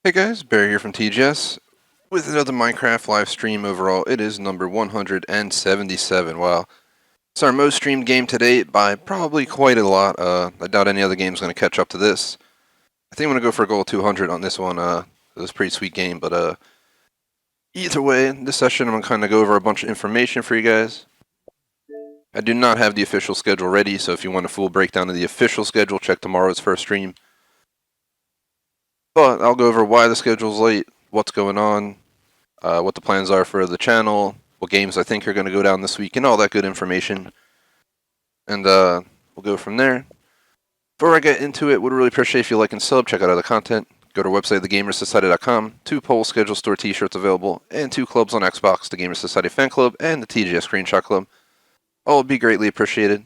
Hey guys, Bear here from TGS with another Minecraft live stream. Overall, it is number 177. Wow. It's our most streamed game to date by probably quite a lot. I doubt any other game's going to catch up to this. I think I'm going to go for a goal of 200 on this one. It was a pretty sweet game, but either way, in this session I'm going to kind of go over a bunch of information for you guys. I do not have the official schedule ready, so if you want a full breakdown of the official schedule, check tomorrow's first stream. But I'll go over why the schedule's late, what's going on, what the plans are for the channel, what games I think are going to go down this week, and all that good information. And we'll go from there. Before I get into it, would really appreciate if you like and sub, check out other content. Go to our website, thegamersociety.com. 2 poll schedule store t-shirts available, and 2 clubs on Xbox, the Gamers Society Fan Club and the TGS Screenshot Club. All would be greatly appreciated.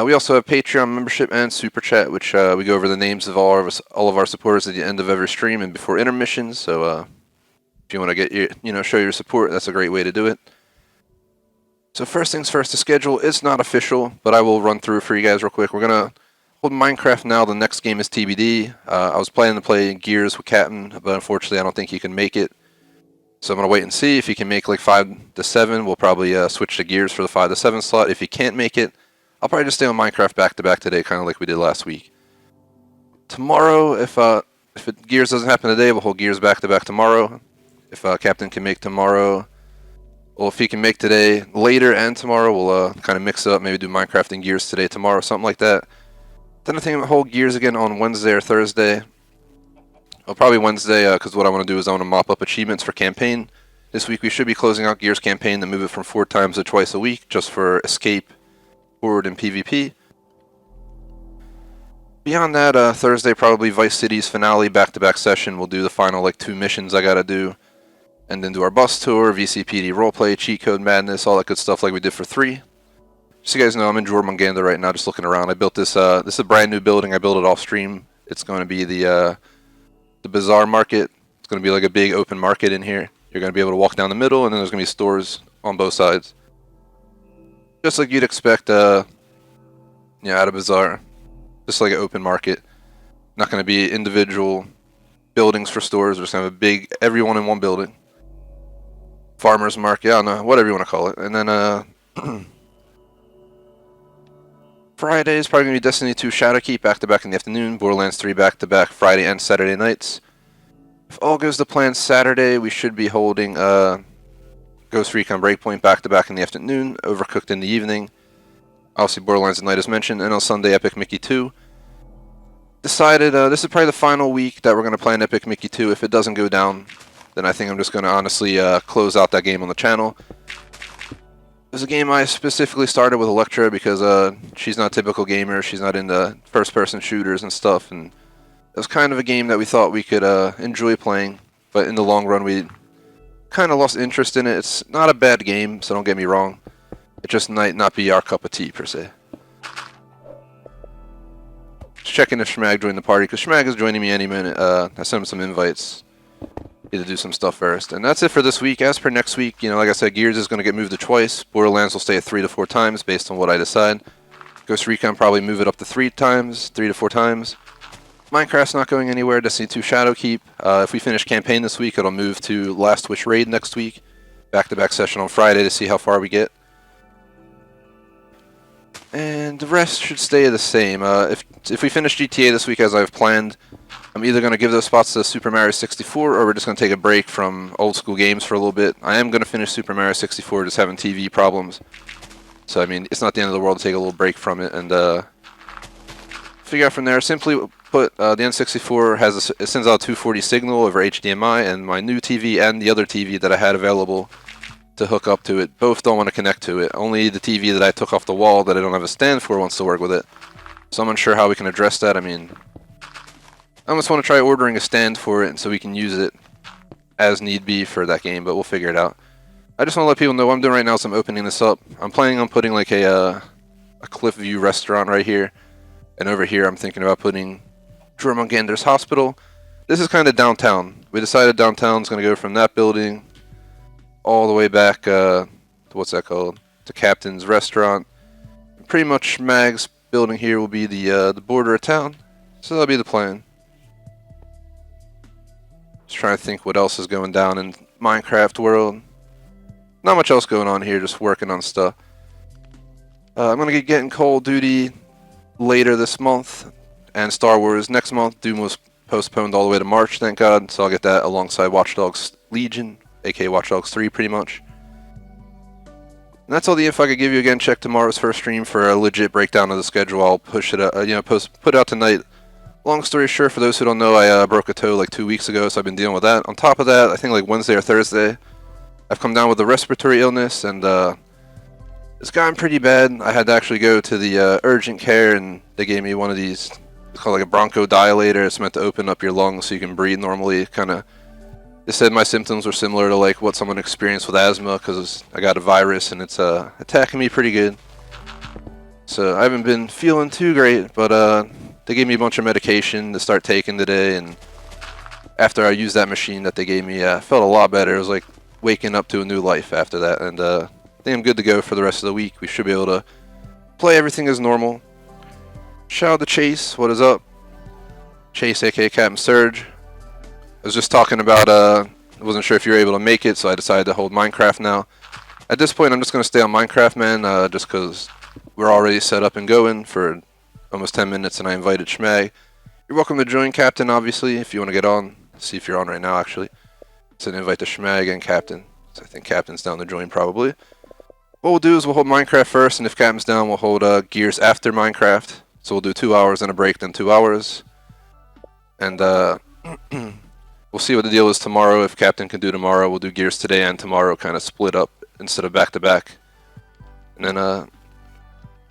We also have Patreon membership and Super Chat, which we go over the names of all of our supporters at the end of every stream and before intermissions. So if you want to get show your support, that's a great way to do it. So first things first, the schedule is not official, but I will run through it for you guys real quick. We're gonna hold Minecraft now. The next game is TBD. I was planning to play Gears with Captain, but unfortunately I don't think he can make it. So I'm gonna wait and see if he can make like 5 to 7. We'll probably switch to Gears for the 5 to 7 slot. If he can't make it, I'll probably just stay on Minecraft back-to-back today, kind of like we did last week. Tomorrow, if Gears doesn't happen today, we'll hold Gears back-to-back tomorrow. If Captain can make tomorrow, well, if he can make today, later and tomorrow, we'll kind of mix it up, maybe do Minecraft and Gears today, tomorrow, something like that. Then I think I'm going to hold Gears again on Wednesday or Thursday. Well, probably Wednesday, because what I want to do is I want to mop up achievements for campaign. This week we should be closing out Gears campaign to move it from 4 times to twice a week, just for escape, forward, and PvP. Beyond that, Thursday probably Vice City's finale back-to-back session. We'll do the final like 2 missions I gotta do, and then do our bus tour, VCPD roleplay, cheat code madness, all that good stuff like we did for 3. Just so you guys know, I'm in Jormungandr right now, just looking around. I built this. This is a brand new building. I built it off stream. It's going to be the bazaar market. It's going to be like a big open market in here. You're going to be able to walk down the middle, and then there's going to be stores on both sides. Just like you'd expect, at a bazaar. Just like an open market. Not going to be individual buildings for stores. We're just going to have a big, everyone in one building. Farmer's market, I don't know, whatever you want to call it. And then, Friday is probably going to be Destiny 2 Shadowkeep back-to-back in the afternoon. Borderlands 3 back-to-back Friday and Saturday nights. If all goes to plan, Saturday we should be holding Ghost Recon Breakpoint back-to-back in the afternoon, Overcooked in the evening. Obviously Borderlands at night as mentioned, and on Sunday Epic Mickey 2. Decided this is probably the final week that we're going to play an Epic Mickey 2. If it doesn't go down, then I think I'm just going to honestly close out that game on the channel. It was a game I specifically started with Electra because she's not a typical gamer. She's not into first-person shooters and stuff, and it was kind of a game that we thought we could enjoy playing, but in the long run we kind of lost interest in it. It's not a bad game, so don't get me wrong. It just might not be our cup of tea, per se. Just checking if Schmag joined the party, because Schmag is joining me any minute. I sent him some invites. Need to do some stuff first. And that's it for this week. As per next week, like I said, Gears is going to get moved to twice. Borderlands will stay at 3 to 4 times, based on what I decide. Ghost Recon probably move it up to 3 to 4 times. Minecraft's not going anywhere. Destiny 2 Shadowkeep. If we finish campaign this week, it'll move to Last Wish Raid next week. Back-to-back session on Friday to see how far we get. And the rest should stay the same. If we finish GTA this week as I've planned, I'm either going to give those spots to Super Mario 64 or we're just going to take a break from old school games for a little bit. I am going to finish Super Mario 64, just having TV problems. So, I mean, it's not the end of the world to take a little break from it and figure out from there. Simply put, the N64 it sends out a 240 signal over HDMI, and my new TV and the other TV that I had available to hook up to it both don't want to connect to it. Only the TV that I took off the wall that I don't have a stand for wants to work with it. So I'm unsure how we can address that. I mean, I almost want to try ordering a stand for it so we can use it as need be for that game, but we'll figure it out. I just want to let people know what I'm doing right now is I'm opening this up. I'm planning on putting like a Clxxvii restaurant right here. And over here I'm thinking about putting Jormungandr's hospital. This is kind of downtown. We decided downtown's going to go from that building all the way back to what's that called? To Captain's Restaurant. Pretty much Mag's building here will be the border of town. So that'll be the plan. Just trying to think what else is going down in Minecraft world. Not much else going on here, just working on stuff. I'm going to get getting Call of Duty later this month, and Star Wars next month. Doom was postponed all the way to March, thank God, so I'll get that alongside Watch Dogs Legion, aka Watch Dogs 3 pretty much. And that's all the info I could give you. Again, check tomorrow's first stream for a legit breakdown of the schedule. I'll push it, put it out tonight. Long story short, for those who don't know, I broke a toe like 2 weeks ago, so I've been dealing with that. On top of that, I think like Wednesday or Thursday, I've come down with a respiratory illness, and it's gotten pretty bad. I had to actually go to the urgent care, and they gave me one of these. It's called like a bronchodilator. It's meant to open up your lungs so you can breathe normally. They said my symptoms were similar to like what someone experienced with asthma because I got a virus and it's attacking me pretty good. So I haven't been feeling too great, but they gave me a bunch of medication to start taking today, and after I used that machine that they gave me, I felt a lot better. It was like waking up to a new life after that, and I think I'm good to go for the rest of the week. We should be able to play everything as normal. Shout out to Chase, what is up? Chase, aka Captain Surge. I was just talking about, I wasn't sure if you were able to make it, so I decided to hold Minecraft now. At this point, I'm just going to stay on Minecraft, man, just because we're already set up and going for almost 10 minutes, and I invited Schmag. You're welcome to join, Captain, obviously, if you want to get on. See if you're on right now, actually. It's an invite to Schmag and Captain. So I think Captain's down to join, probably. What we'll do is we'll hold Minecraft first, and if Captain's down, we'll hold Gears after Minecraft. So we'll do 2 hours and a break, then 2 hours. And, we'll see what the deal is tomorrow. If Captain can do tomorrow, we'll do Gears today and tomorrow, kind of split up instead of back-to-back. And then, yeah,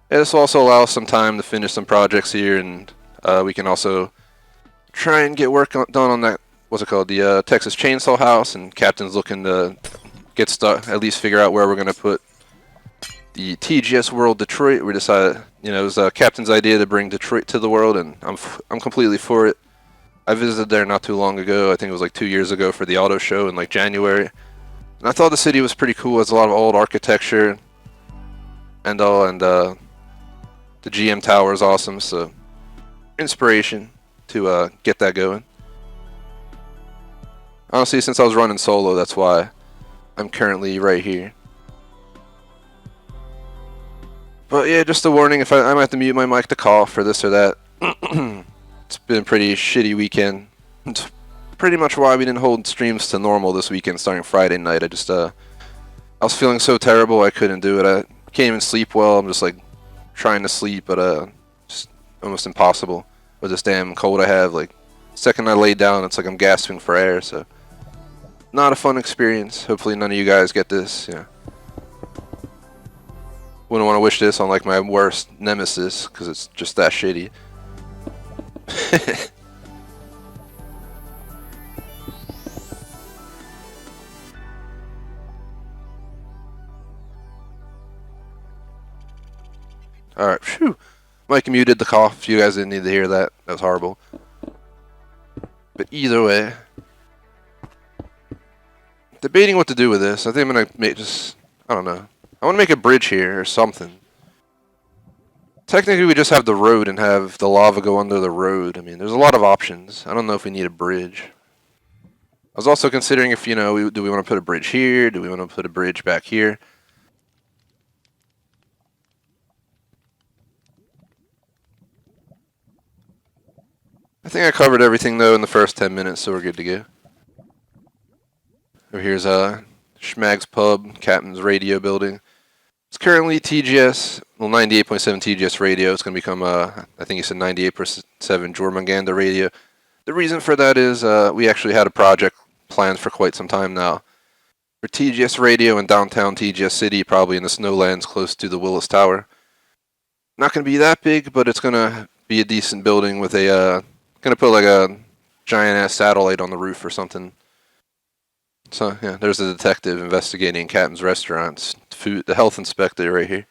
this will also allow us some time to finish some projects here, and we can also try and get work done on that, what's it called, the Texas Chainsaw House, and Captain's looking to get stuck, at least figure out where we're going to put the TGS World Detroit. We decided, it was Captain's idea to bring Detroit to the world, and I'm completely for it. I visited there not too long ago. I think it was like 2 years ago for the auto show in like January. And I thought the city was pretty cool. It has a lot of old architecture and all, and the GM Tower is awesome, so inspiration to get that going. Honestly, since I was running solo, that's why I'm currently right here. But yeah, just a warning, if I might have to mute my mic to cough for this or that. It's been a pretty shitty weekend. It's pretty much why we didn't hold streams to normal this weekend starting Friday night. I was feeling so terrible I couldn't do it. I can't even sleep well. I'm just like trying to sleep, but just almost impossible with this damn cold I have. Like, second I lay down, it's like I'm gasping for air, so not a fun experience. Hopefully none of you guys get this, Wouldn't want to wish this on like my worst nemesis, because it's just that shitty. Alright, phew. Mike muted the cough. You guys didn't need to hear that. That was horrible. But either way, debating what to do with this. I think I'm gonna make I don't know. I want to make a bridge here or something. Technically, we just have the road and have the lava go under the road. I mean, there's a lot of options. I don't know if we need a bridge. I was also considering if, do we want to put a bridge here? Do we want to put a bridge back here? I think I covered everything, though, in the first 10 minutes, so we're good to go. Over here's Schmag's Pub, Captain's Radio building. It's currently TGS, well, 98.7 TGS radio. It's going to become, I think he said 98.7 Jormungandr radio. The reason for that is we actually had a project planned for quite some time now for TGS radio in downtown TGS City, probably in the snowlands close to the Willis Tower. Not going to be that big, but it's going to be a decent building with a, going to put like a giant-ass satellite on the roof or something. So, yeah, there's a detective investigating Captain's Restaurants. Food, the health inspector right here.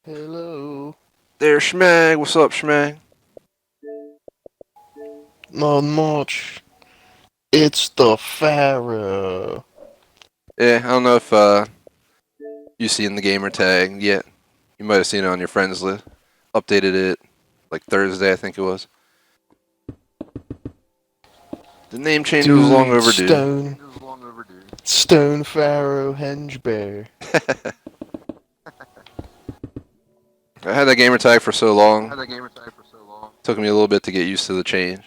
Hello. There's Schmag. What's up, Schmag? Not much. It's the Pharaoh. Yeah, I don't know if you've seen the gamer tag yet. You might have seen it on your friends list. Updated it like Thursday, I think it was. The name change was long overdue. Stonehengd Bear. I had that gamer tag for so long. Took me a little bit to get used to the change.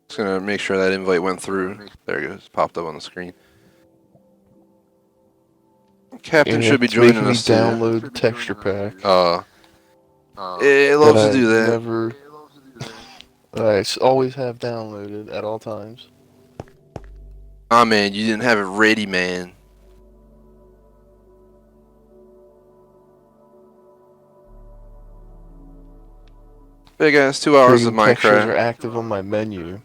Just gonna make sure that invite went through. There it goes. Popped up on the screen. Captain should be It's joining making me us too. download the texture pack It loves to do that. I always have downloaded at all times. Aw, man, you didn't have it ready, man. Big ass 2 hours of Green textures are Minecraft. active on my menu.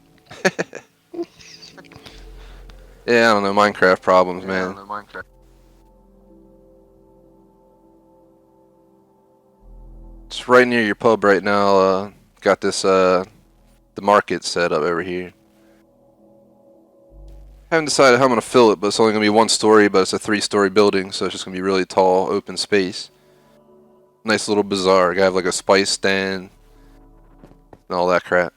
Yeah, I don't know, Minecraft problems, man. It's right near your pub right now. Got this, the market set up over here. Haven't decided how I'm going to fill it, but it's only going to be 1 story, but it's a 3-story building, so it's just going to be really tall, open space. Nice little bazaar. I have like a spice stand and all that crap.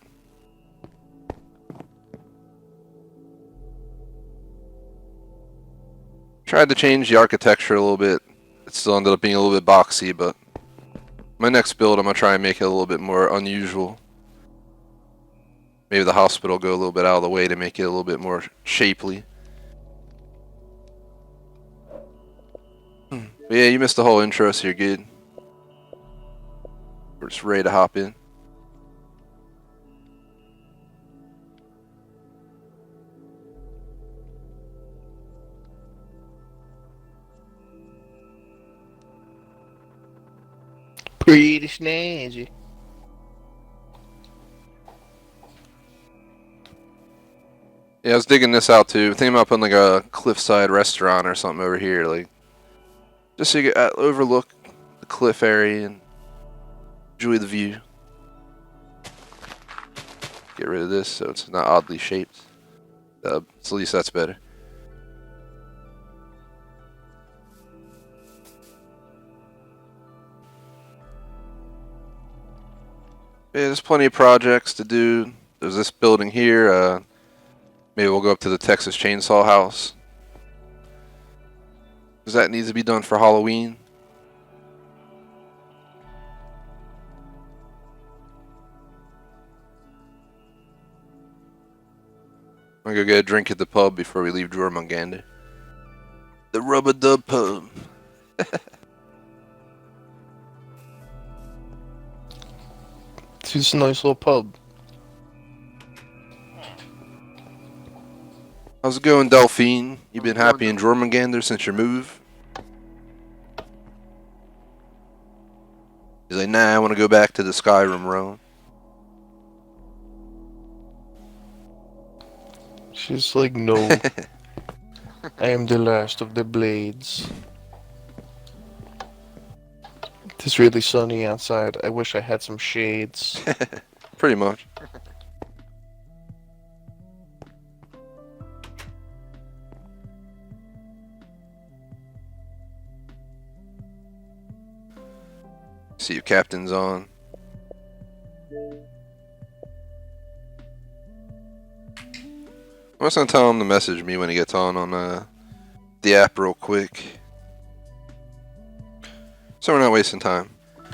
Tried to change the architecture a little bit. It still ended up being a little bit boxy, but my next build I'm going to try and make it a little bit more unusual. Maybe the hospital go a little bit out of the way to make it a little bit more shapely. But yeah, you missed the whole intro, so you're good. We're just ready to hop in. Pretty snazzy. Yeah, I was digging this out too. Thinking about putting like a cliffside restaurant or something over here, like just so you can overlook the cliff area and enjoy the view. Get rid of this so it's not oddly shaped. So at least that's better. Yeah, there's plenty of projects to do. There's this building here. Maybe we'll go up to the Texas Chainsaw House. Because that needs to be done for Halloween. I'm gonna go get a drink at the pub before we leave Jormungandr. The Rubber Dub Pub. It's just a nice little pub. How's it going, Delphine? You been happy in Jormungandr since your move? He's like, nah, I want to go back to the Skyrim realm. She's like, no. I am the last of the blades. It's really sunny outside. I wish I had some shades. Pretty much. See if Captain's on. I'm just gonna tell him to message me when he gets on the app real quick. So we're not wasting time. I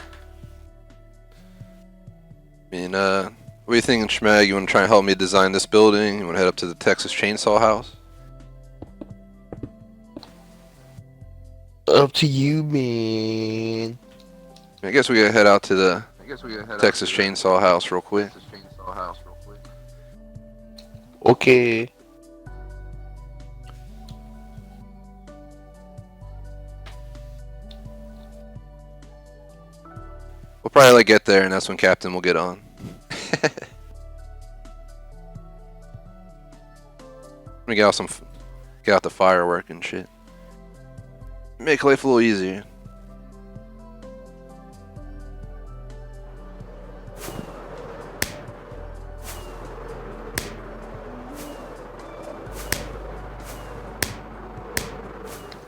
mean, what do you thinking, Schmag? You want to try and help me design this building? You want to head up to the Texas Chainsaw House? Up to you, man. I guess we gotta head out to the Texas Chainsaw House real quick. Okay. We'll probably like get there, and that's when Captain will get on. Let me get out the firework and shit. Make life a little easier.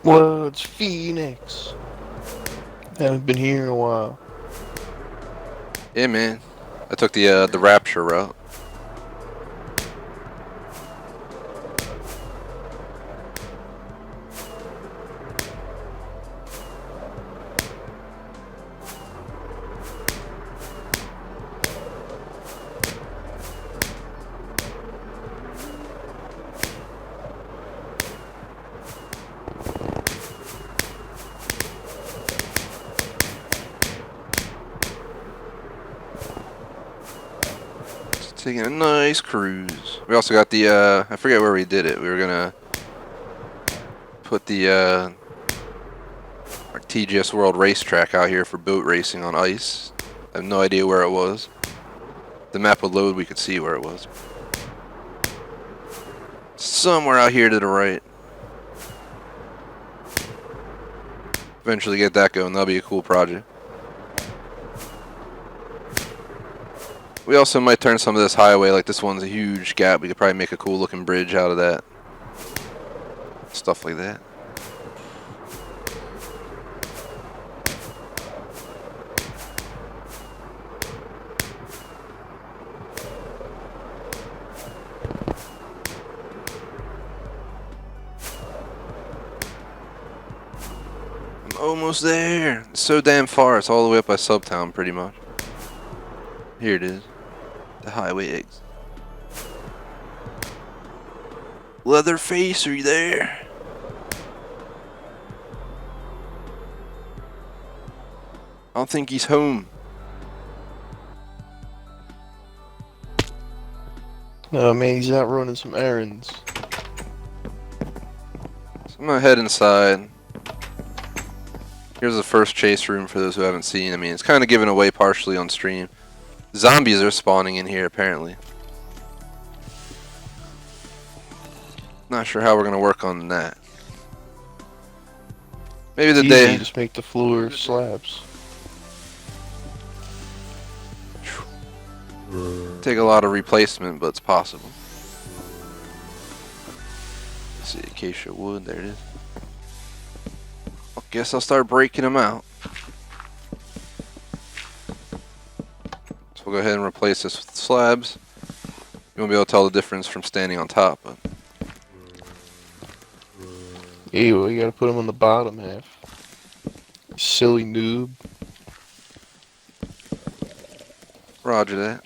Well, it's Phoenix. Haven't been here in a while. Yeah, man. I took the Rapture route. Just taking a nice cruise. We also got the I forget where we did it. We were gonna put the our TGS World racetrack out here for boat racing on ice. I have no idea where it was. The map would load, we could see where it was. Somewhere out here to the right. Eventually get that going, that'll be a cool project. We also might turn some of this highway, like this one's a huge gap, we could probably make a cool looking bridge out of that. Stuff like that. Almost there. It's so damn far. It's all the way up by Subtown, pretty much. Here it is. The highway exit. Leatherface, are you there? I don't think he's home. No, man, he's out running some errands. So I'm gonna head inside. Here's the first chase room for those who haven't seen. I mean, it's kind of given away partially on stream. Zombies are spawning in here, apparently. Not sure how we're gonna work on that. Maybe the It's day. easy, just make the floor slabs. Take a lot of replacement, but it's possible. Let's see, acacia wood. There it is. I guess I'll start breaking them out. So we'll go ahead and replace this with slabs. You won't be able to tell the difference from standing on top, but Ew, you gotta put him on the bottom half. Silly noob. roger that.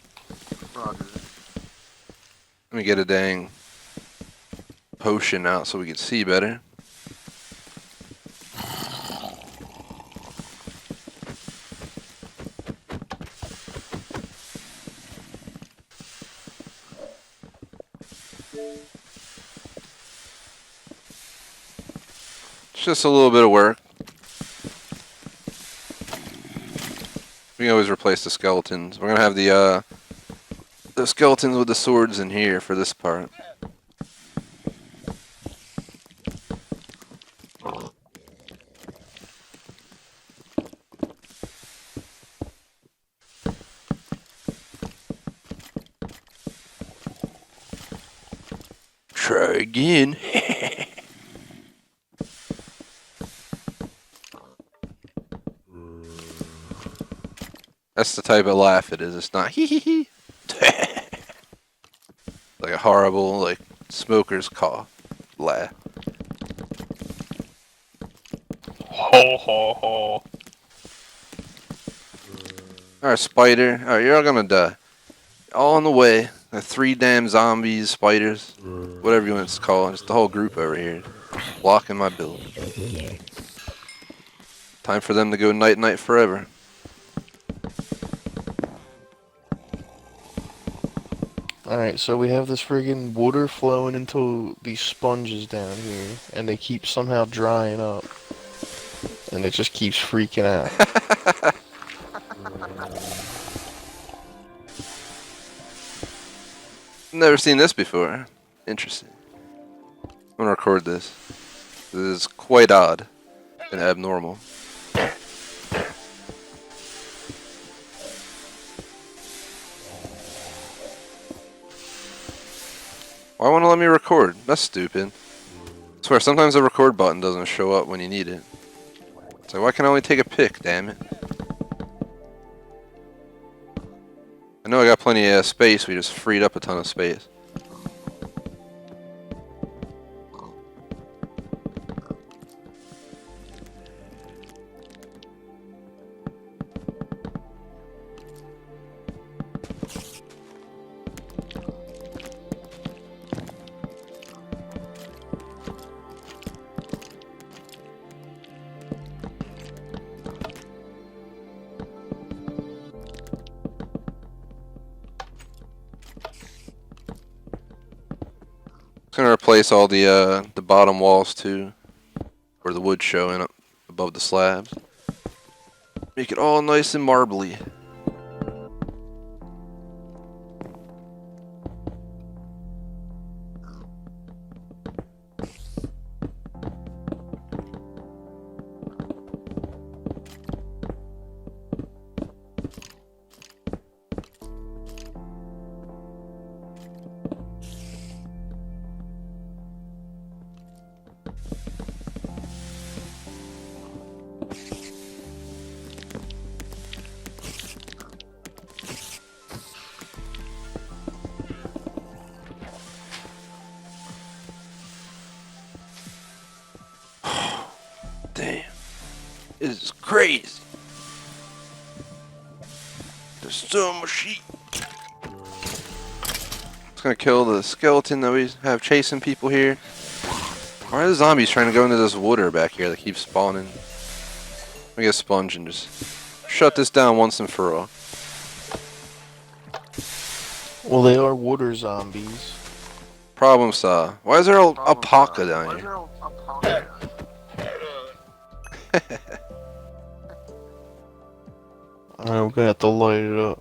Let me get a dang potion out so we can see better. It's just a little bit of work. We can always replace the skeletons. We're gonna have the skeletons with the swords in here for this part. Try again. That's the type of laugh it is. It's not hee hee hee. Like a horrible, like, smoker's cough laugh. Ho ho ho. Alright, spider. Alright, you're all gonna die. All on the way. The 3 damn zombies, spiders, whatever you want to call it. Just the whole group over here. Blocking my build. Time for them to go night night forever. Alright, so we have this friggin' water flowing into these sponges down here, and they keep somehow drying up. And it just keeps freaking out. Never seen this before. Interesting. I'm gonna record this. This is quite odd and abnormal. Why won't it let me record? That's stupid. swear, sometimes the record button doesn't show up when you need it. It's like, why can I only take a pic, damn it? I know I got plenty of space, we just freed up a ton of space. Gonna replace all the bottom walls too, where the wood's showing up above the slabs. Make it all nice and marbly. Damn. This is crazy. There's so much sheep. It's gonna kill the skeleton that we have chasing people here. Why are the zombies trying to go into this water back here that keeps spawning? Let me get a sponge and just shut this down once and for all. Well, they are water zombies. Problem solved. Why is there a alpaca down here? Alright, we're gonna have to light it up.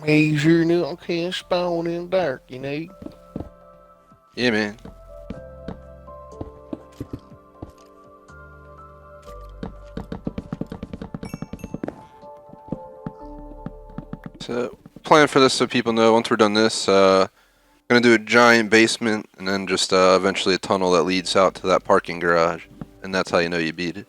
Hey, you sure knew can't spawn in the dark, you know? Yeah, man. So, plan for this so people know once we're done this, gonna do a giant basement and then just eventually a tunnel that leads out to that parking garage. And that's how you know you beat it.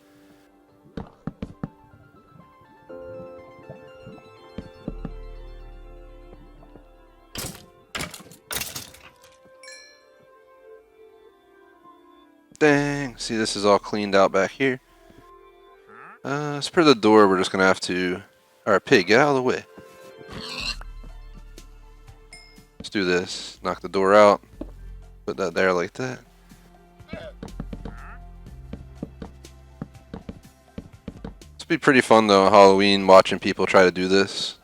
Dang. See, this is all cleaned out back here. As per the door, we're just gonna have to... Alright, pig, get out of the way. Let's do this. Knock the door out. Put that there like that. It's be pretty fun though, Halloween, watching people try to do this.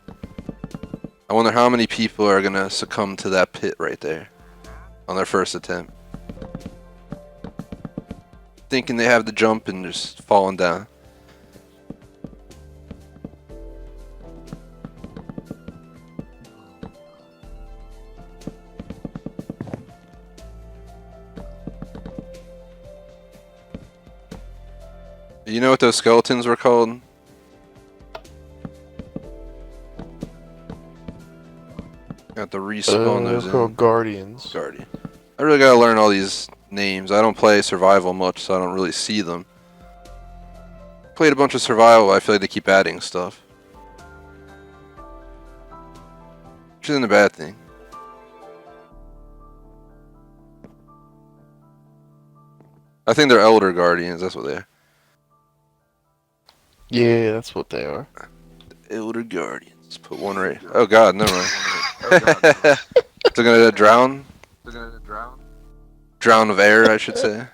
I wonder how many people are gonna succumb to that pit right there on their first attempt. Thinking they have the jump and just falling down. You know what those skeletons were called? Got to respawn those they're called in. guardians. Guardian. I really gotta learn all these names. I don't play survival much, so I don't really see them. Played a bunch of survival, I feel like they keep adding stuff. Which isn't a bad thing. I think they're elder guardians, that's what they are. Yeah, that's what they are. Elder guardians. Put one right. Oh god, never mind. They're gonna drown? Drown of air, I should say.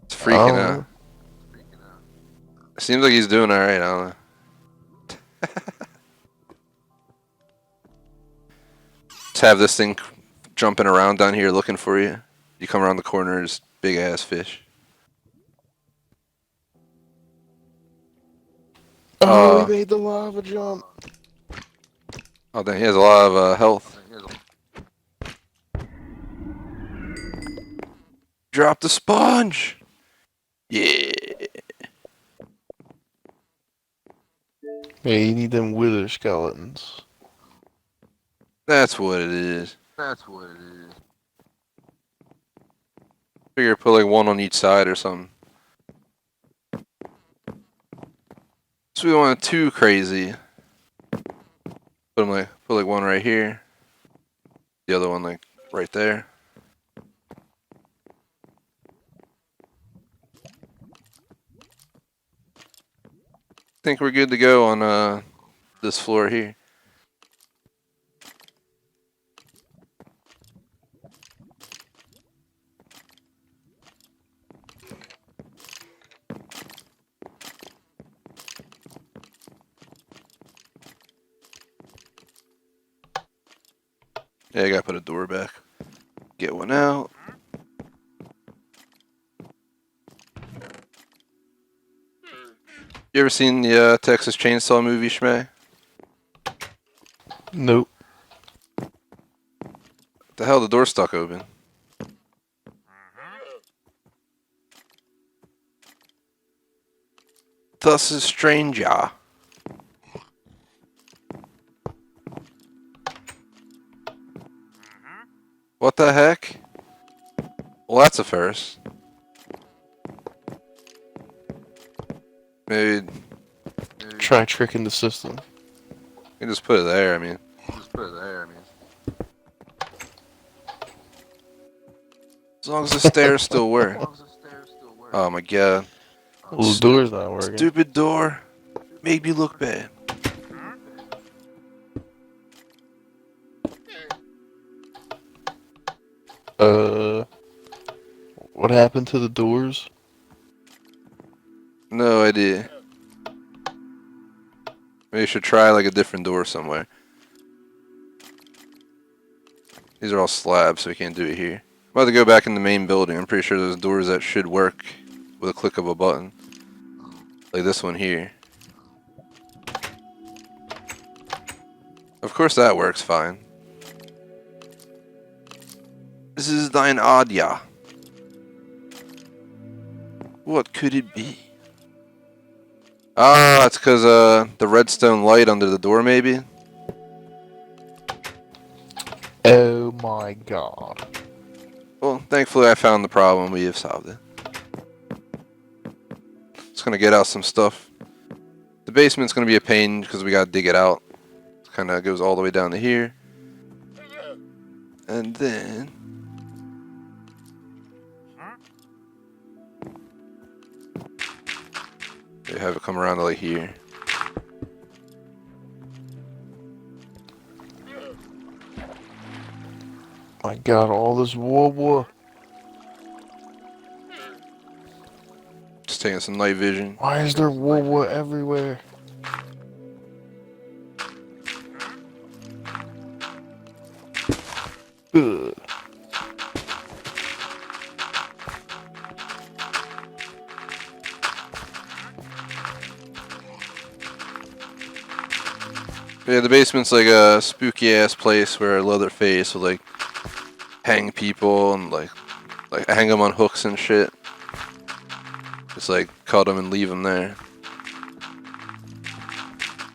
It's freaking out. Seems like he's doing alright, I don't know. Just have this thing jumping around down here looking for you. You come around the corner, there's big ass fish. Oh, he made the lava jump. Oh, dang, he has a lot of health. Drop the sponge! Yeah! Yeah, you need them wither skeletons. That's what it is. That's what it is. Figure put like one on each side or something. So we don't want it too crazy. Put like one right here. The other one like right there. Think we're good to go on this floor here. Yeah, I gotta put a door back. Get one out. You ever seen the Texas Chainsaw movie, Schmay? Nope. The hell, the door's stuck open. Thus is stranger. What the heck? Well, that's a first. Maybe Try tricking the system. you just put it there. I mean, Just put it there, I mean. as long as the stairs still work. As long as the stairs still work. Oh my god. Well, the door's not working. Stupid door. Made me look bad. What happened to the doors? No idea. Maybe you should try like a different door somewhere. These are all slabs, so we can't do it here. I'm about to go back in the main building. I'm pretty sure there's doors that should work with a click of a button. Like this one here. Of course that works fine. This is thine Adya. What could it be? Ah, it's because the redstone light under the door maybe? Oh my god. Well, thankfully I found the problem. We have solved it. Just gonna get out some stuff. The basement's gonna be a pain because we gotta dig it out. It kinda goes all the way down to here. And then... we have it come around to like here. My god, all this war. Just taking some night vision. Why is there war everywhere? Ugh. Yeah, the basement's like a spooky ass place where Leatherface will like hang people and like hang them on hooks and shit. Just like cut them and leave them there.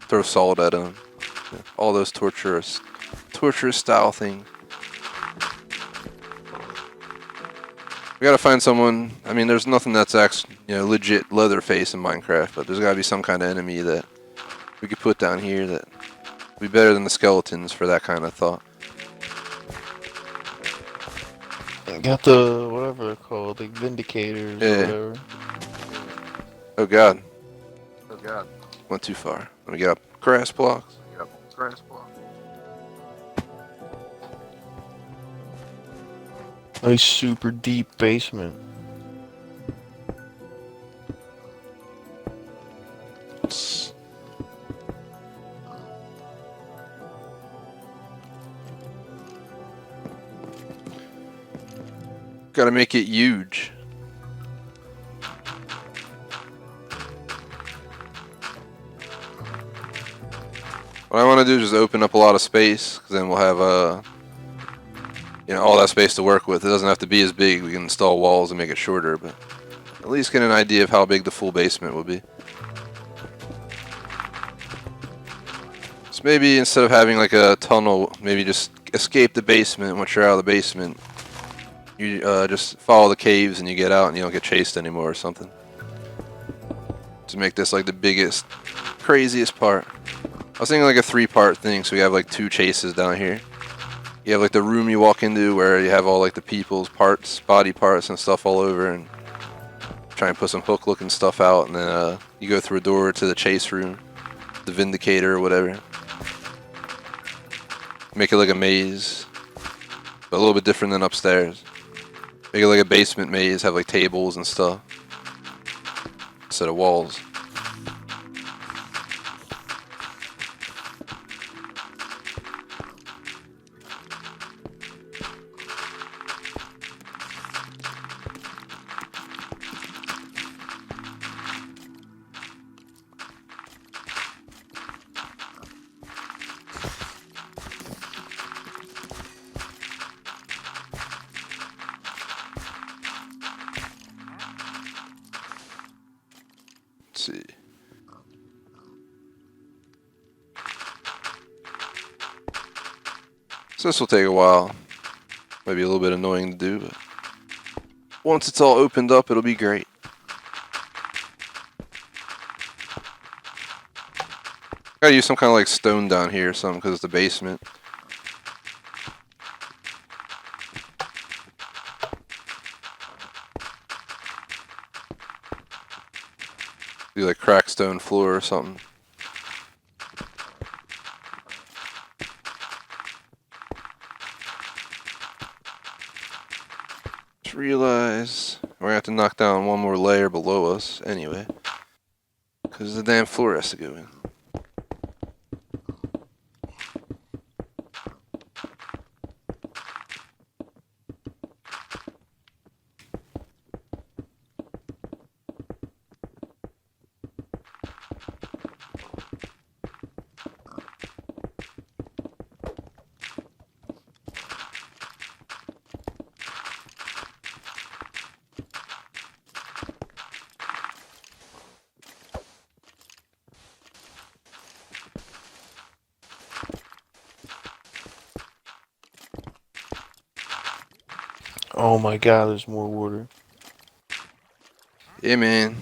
Throw salt at them. All those torturous style things. We gotta find someone. I mean, there's nothing that's actually, legit Leatherface in Minecraft, but there's gotta be some kind of enemy that we could put down here that would be better than the skeletons for that kind of thought. Got the, whatever they're called, like Vindicators or Yeah. whatever. Oh god, Oh god. went too far. Let me get up grass blocks. Yep. Grass block. Nice super deep basement. Gotta make it huge. What I want to do is just open up a lot of space, because then we'll have all that space to work with. It doesn't have to be as big. We can install walls and make it shorter, but at least get an idea of how big the full basement will be. So maybe instead of having like a tunnel, maybe just escape the basement. Once you're out of the basement, you just follow the caves and you get out and you don't get chased anymore or something. To make this like the biggest, craziest part. I was thinking like a 3-part thing, so we have like 2 chases down here. You have like the room you walk into where you have all like the people's parts, body parts and stuff all over, and try and put some hook looking stuff out, and then you go through a door to the chase room, the Vindicator or whatever. Make it like a maze, but a little bit different than upstairs. Make it like a basement maze, have like tables and stuff instead of walls. Let's see. So this will take a while. Might be a little bit annoying to do, but once it's all opened up, it'll be great. Gotta use some kind of like stone down here or something because it's the basement. Do like cracked stone floor or something. Just realize we're gonna have to knock down one more layer below us anyway, because the damn floor has to go in. Oh my god, there's more water. Yeah, man.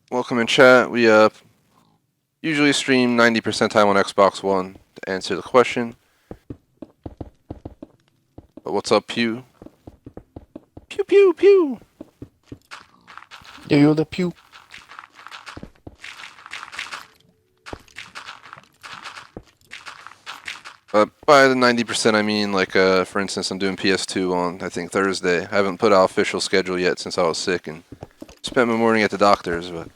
Welcome in chat. We usually stream 90% time on Xbox One to answer the question. But what's up, Pew? Pew pew pew. Yo, the pew. By the 90%, I mean like for instance, I'm doing PS2 on I think Thursday. I haven't put out official schedule yet since I was sick and spent my morning at the doctor's, but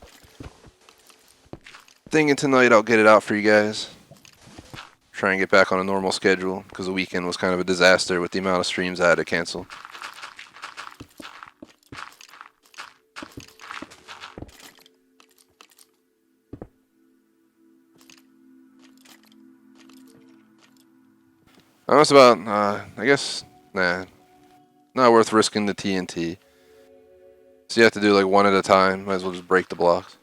thinking tonight I'll get it out for you guys. Try and get back on a normal schedule because the weekend was kind of a disaster with the amount of streams I had to cancel. That's about, I guess, nah, not worth risking the TNT. So you have to do like one at a time, might as well just break the blocks.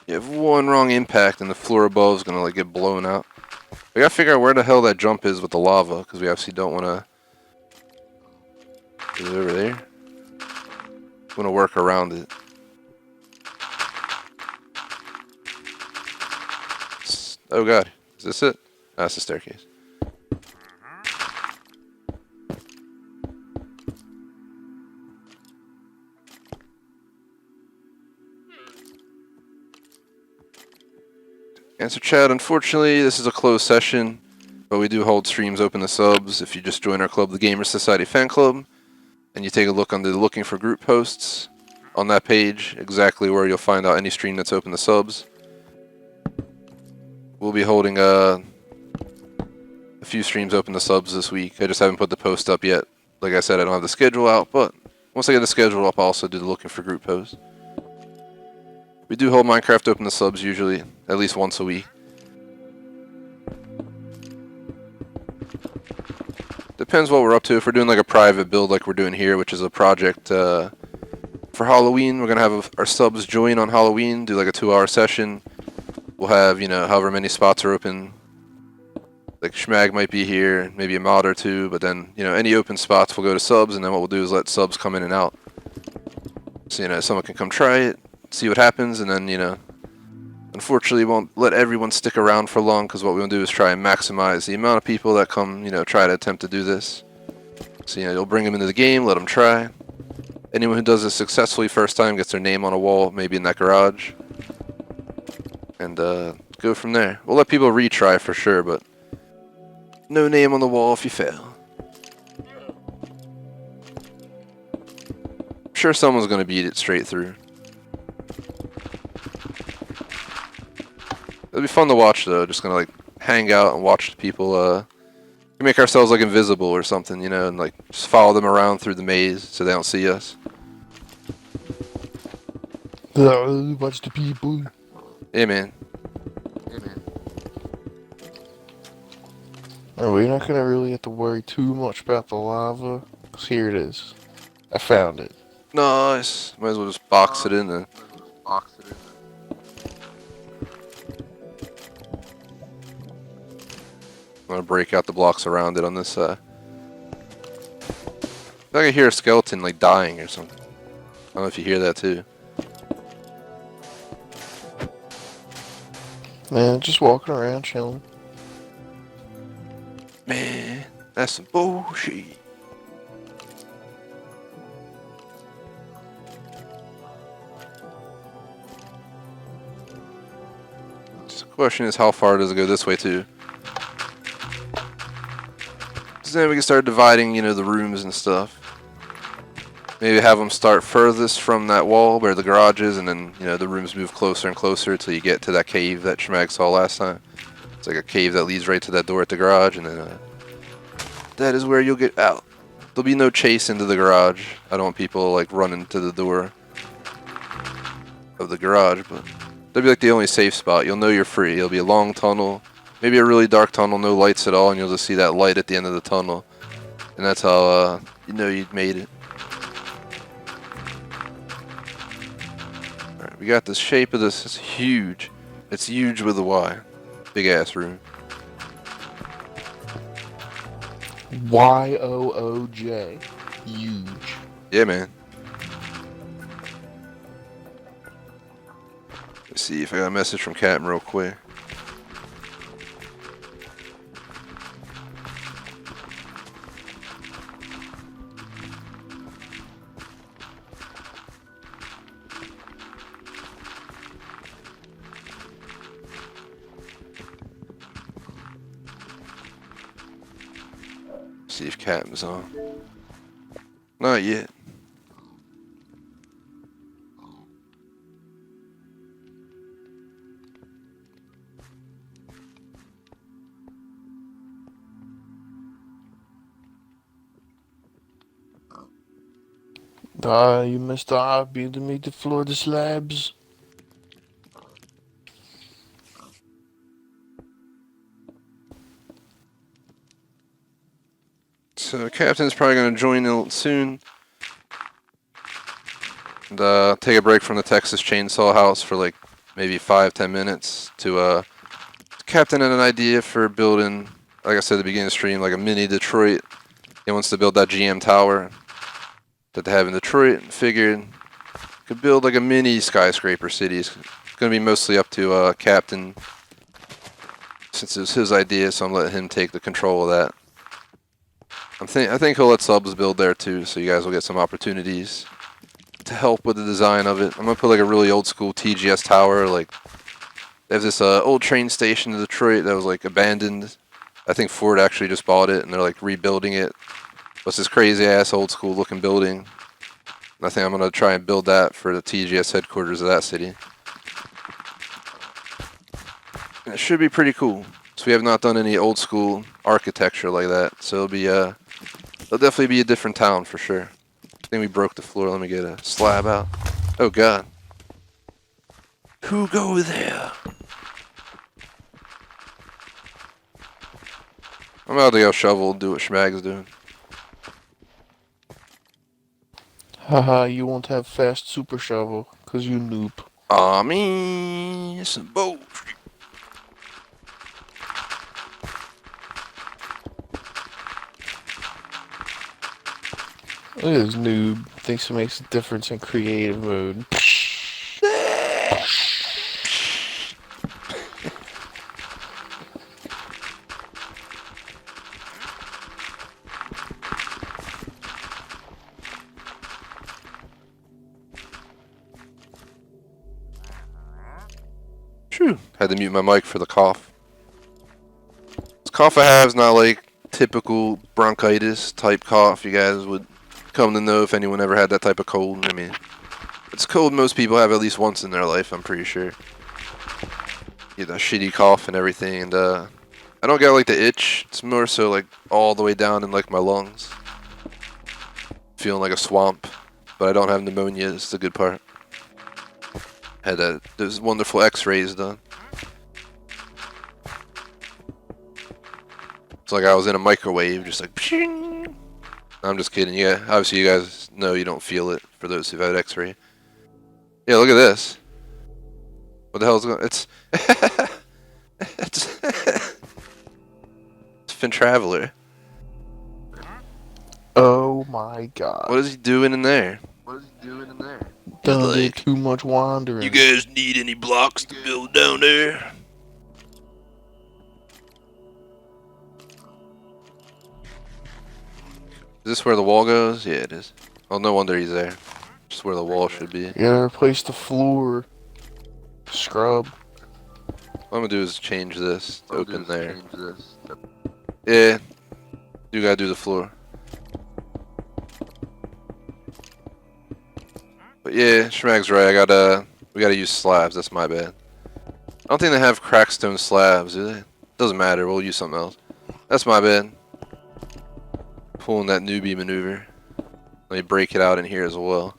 You have one wrong impact and the floor above is gonna like get blown out. We gotta figure out where the hell that jump is with the lava, because we obviously don't wanna... Is it over there? Wanna work around it. Oh god, is this it? That's the staircase. Answer chat, unfortunately this is a closed session, but we do hold streams open to subs. If you just join our club, the Gamer Society Fan Club, and you take a look under the looking for group posts on that page, exactly where you'll find out any stream that's open to subs. We'll be holding a few streams open to subs this week. I just haven't put the post up yet. Like I said, I don't have the schedule out, but once I get the schedule up, I'll also do the looking for group posts. We do hold Minecraft open to subs usually, at least once a week. Depends what we're up to. If we're doing like a private build like we're doing here, which is a project for Halloween, we're gonna have our subs join on Halloween, do like a 2-hour session. We'll have, you know, however many spots are open. Like Schmag might be here, maybe a mod or two, but then, you know, any open spots will go to subs, and then what we'll do is let subs come in and out. So, you know, someone can come try it, see what happens, and then, you know, unfortunately won't let everyone stick around for long, because what we want to do is try and maximize the amount of people that come, you know, try to attempt to do this. So, you know, you'll bring them into the game, let them try. Anyone who does this successfully first time gets their name on a wall, maybe in that garage. And go from there. We'll let people retry for sure, but no name on the wall if you fail. I'm sure someone's going to beat it straight through. It'll be fun to watch though, just going to like hang out and watch the people make ourselves like invisible or something, you know, and like just follow them around through the maze so they don't see us. Watch the people. Yeah, man. Hey, man. Oh, we're not gonna really have to worry too much about the lava. 'Cause here it is. I found it. Nice. Might as well just box it in then. Might as well just box it in. I'm gonna break out the blocks around it on this I feel like I hear a skeleton like dying or something. I don't know if you hear that too. Man, just walking around chilling. Man, that's some bullshit. So the question is, how far does it go this way too? So then we can start dividing, you know, the rooms and stuff. Maybe have them start furthest from that wall where the garage is, and then, you know, the rooms move closer and closer until you get to that cave that Schmag saw last time. It's like a cave that leads right to that door at the garage, and then that is where you'll get out. There'll be no chase into the garage. I don't want people like running to the door of the garage, but that'll be like the only safe spot. You'll know you're free. It'll be a long tunnel, maybe a really dark tunnel, no lights at all, and you'll just see that light at the end of the tunnel, and that's how you know you've made it. Alright, we got the shape of this. It's huge. It's huge with a Y. Big ass room. YOOJ. Huge. Yeah, man. Let's see if I got a message from Captain real quick. See if Captain's on. Not yet. You missed the hobby to meet the floor the slabs. So Captain's probably going to join in soon. And take a break from the Texas Chainsaw House for like maybe 5-10 minutes to Captain had an idea for building, like I said at the beginning of the stream, like a mini Detroit. He wants to build that GM tower that they have in Detroit, and figured could build like a mini skyscraper city. It's going to be mostly up to Captain, since it was his idea, so I'm letting him take the control of that. I think he'll let subs build there too, so you guys will get some opportunities to help with the design of it. I'm gonna put like a really old school TGS tower. Like, there's this old train station in Detroit that was like abandoned. I think Ford actually just bought it, and they're like rebuilding it. It's this crazy ass old school looking building. And I think I'm gonna try and build that for the TGS headquarters of that city. And it should be pretty cool. So we have not done any old school architecture like that, so it'll definitely be a different town for sure. I think we broke the floor. Let me get a slab out. Oh god. Who go there? I'm about to go shovel and do what Schmag's doing. Haha, you won't have fast super shovel, cause you noob. Aw, me some bullshit. Look at this noob. Thinks it makes a difference in creative mode. Phew. Had to mute my mic for the cough. This cough I have is not like typical bronchitis type cough you guys would come to know if anyone ever had that type of cold. I mean, it's a cold most people have at least once in their life, I'm pretty sure. Get a shitty cough and everything, and I don't get like the itch. It's more so like all the way down in like my lungs. Feeling like a swamp, but I don't have pneumonia. It's the good part. Had those wonderful X-rays done. It's like I was in a microwave, just like. Pshing. I'm just kidding. Yeah, obviously you guys know you don't feel it. For those who've had X-ray. Yeah, look at this. What the hell is going? It's it's Finn Traveler. Oh my god. What is he doing in there? What is he doing in there? Done did like, too much wandering. You guys need any blocks to build down there? Is this where the wall goes? Yeah, it is. Oh, no wonder he's there. Just where the wall should be. You gotta replace the floor. Scrub. What I'm gonna do is change this to open there. Change this. Yeah, you gotta do the floor. But yeah, Schmag's right. We gotta use slabs. That's my bad. I don't think they have crackstone slabs, do they? Doesn't matter. We'll use something else. That's my bad. Pulling that newbie maneuver. Let me break it out in here as well.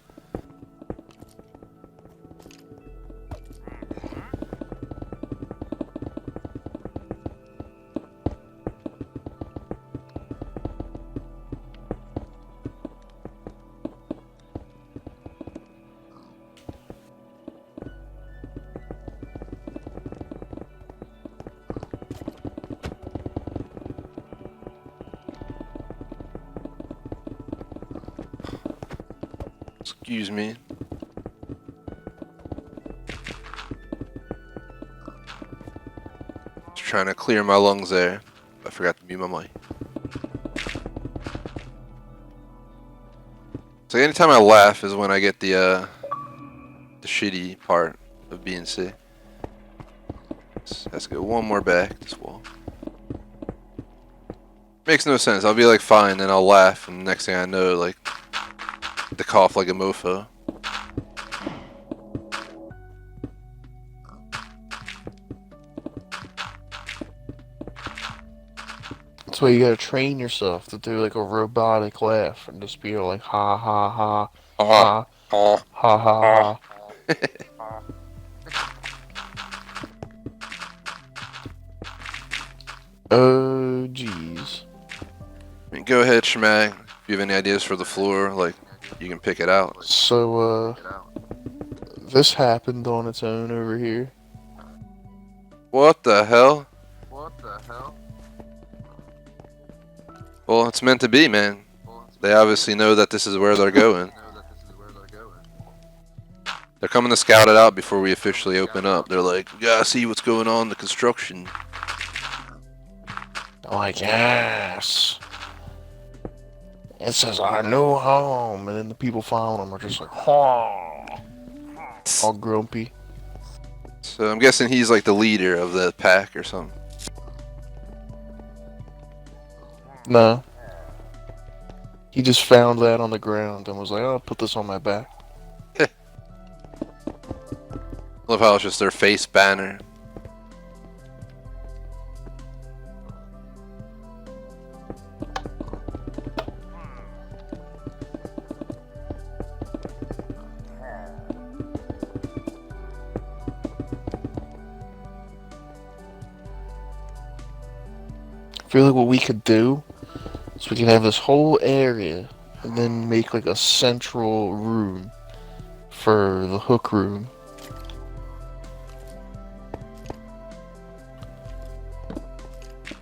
Excuse me. Just trying to clear my lungs there. I forgot to mute my mic. So anytime I laugh is when I get the shitty part of being sick. Let's go one more back this wall. Makes no sense. I'll be like fine, then I'll laugh, and the next thing I know, like the cough like a mofo. That's why you gotta train yourself to do like a robotic laugh and just be like ha ha ha ha ha ha ha. Oh jeez. I mean, go ahead, Schmag. If you have any ideas for the floor, like you can pick it out. So this happened on its own over here. What the hell? What the hell? Well, it's meant to be, man. They obviously know that this is where they're going. They're coming to scout it out before we officially open up. They're like, we gotta see what's going on in the construction. I'm like, yes. This is our new home. And then the people following them are just like, oh, all grumpy. So I'm guessing he's like the leader of the pack or something. No. He just found that on the ground and was like, oh, I'll put this on my back. Love how it's just their face banner. I feel like what we could do is we can have this whole area and then make like a central room for the hook room.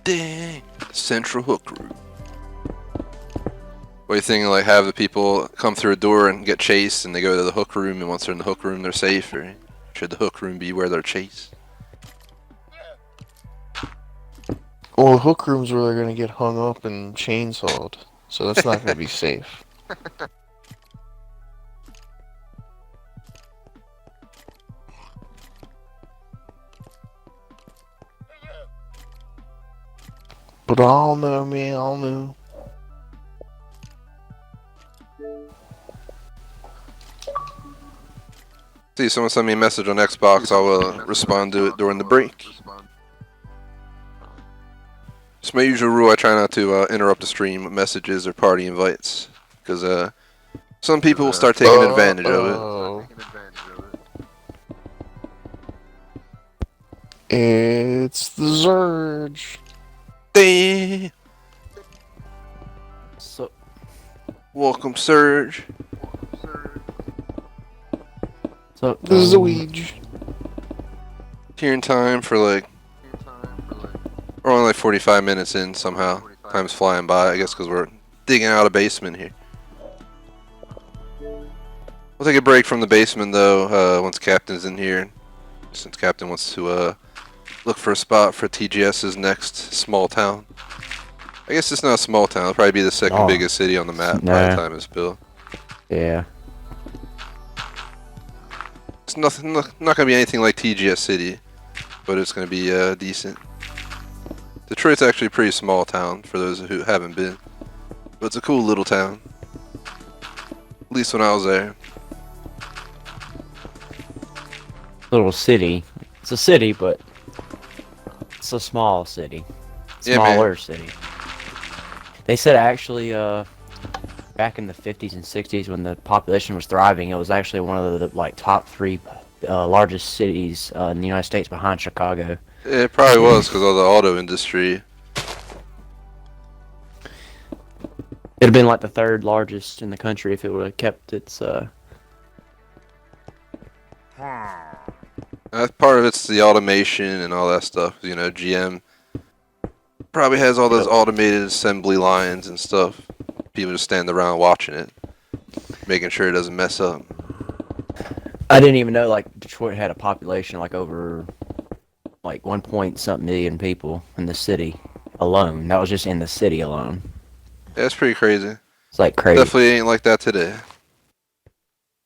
Dang. Central hook room. What do you think? Like, have the people come through a door and get chased, and they go to the hook room, and once they're in the hook room, they're safe? Or should the hook room be where they're chased? Well, the hook room's where they're gonna get hung up and chainsawed, so that's not gonna be safe. But I'll know, man, I'll know. See, someone sent me a message on Xbox. I will respond to it during the break. It's my usual rule. I try not to interrupt the stream with messages or party invites, because some people will start taking advantage of Oh, it's the Zurge. it. So, Welcome, Surge. so The Zoege. Here in time for like, we're only like 45 minutes in somehow. Time's flying by, I guess, because we're digging out a basement here. We'll take a break from the basement though, once Captain's in here, since Captain wants to look for a spot for TGS's next small town. I guess it's not a small town. It'll probably be the second No. biggest city on the map by Nah. the time it's built. yeah. It's nothing, not gonna be anything like TGS City, but it's gonna be decent. Detroit's actually a pretty small town for those who haven't been, but it's a cool little town. At least when I was there. Little city. It's a city, but it's a small city. Yeah, man. Smaller city. They said actually, back in the 50s and 60s when the population was thriving, it was actually one of the like top 3 largest cities in the United States behind Chicago. It probably was because of the auto industry. It'd have been like the 3rd largest in the country if it would have kept its. Part of it's the automation and all that stuff. You know, GM probably has all those automated assembly lines and stuff. People just stand around watching it, making sure it doesn't mess up. I didn't even know like Detroit had a population like over like 1 point something million people in the city alone. That was just in the city alone. Yeah, it's pretty crazy. It's like crazy. Definitely ain't like that today.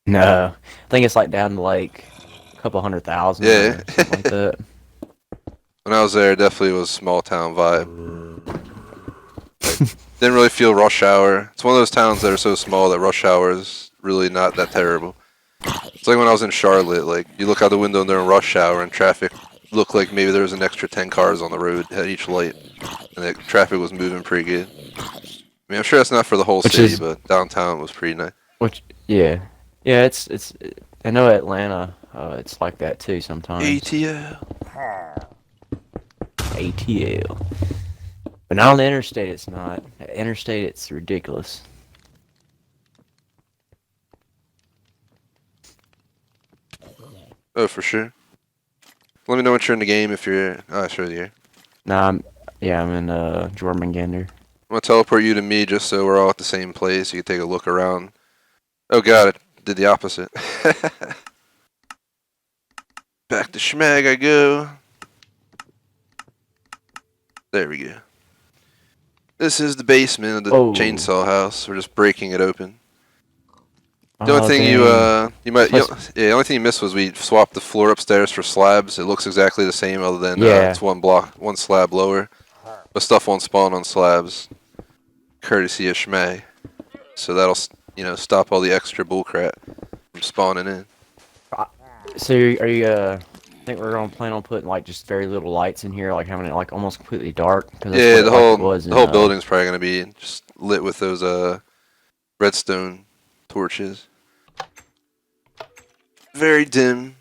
No, I think it's like down to like a couple 100,000. Yeah. Or something like that. When I was there, it definitely was small town vibe. Didn't really feel rush hour. It's one of those towns that are so small that rush hour is really not that terrible. It's like when I was in Charlotte, like you look out the window during rush hour and traffic looked like maybe there was an extra 10 cars on the road at each light, and the traffic was moving pretty good. I mean, I'm sure that's not for the whole city, but downtown was pretty nice. Which yeah, it's I know Atlanta, it's like that too sometimes. ATL. ATL. But not on the interstate, it's not. Interstate, it's ridiculous. Oh, for sure. Let me know once you're in the game if you're. Oh, sure, you're. Nah, I'm in Jormungandr. I'm gonna teleport you to me just so we're all at the same place. You can take a look around. Oh god, it did the opposite. Back to Schmag I go. There we go. This is the basement of the chainsaw house. We're just breaking it open. The only thing the only thing you missed was we swapped the floor upstairs for slabs. It looks exactly the same, other than it's one slab lower, but stuff won't spawn on slabs, courtesy of Schmag. So that'll stop all the extra bullcrap from spawning in. So are you think we're gonna plan on putting like just very little lights in here, like having it like almost completely dark? Yeah, the whole building's probably gonna be just lit with those redstone torches. Very dim.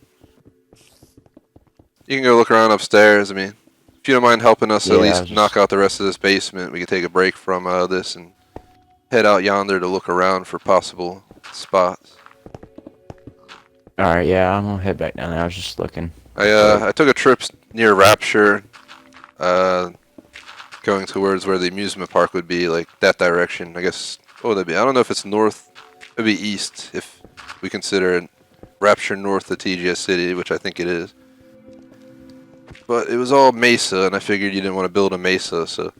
You can go look around upstairs. I mean, If you don't mind helping us Yeah, at I least was knock just- out the rest of this basement, we can take a break from this and head out yonder to look around for possible spots. Alright, yeah, I'm gonna head back down there. I was just looking. I took a trip near Rapture, going towards where the amusement park would be, like that direction. I guess, what would that be? I don't know if it's north. It'd be east if we consider Rapture north of TGS City, which I think it is. But it was all mesa, and I figured you didn't want to build a mesa, so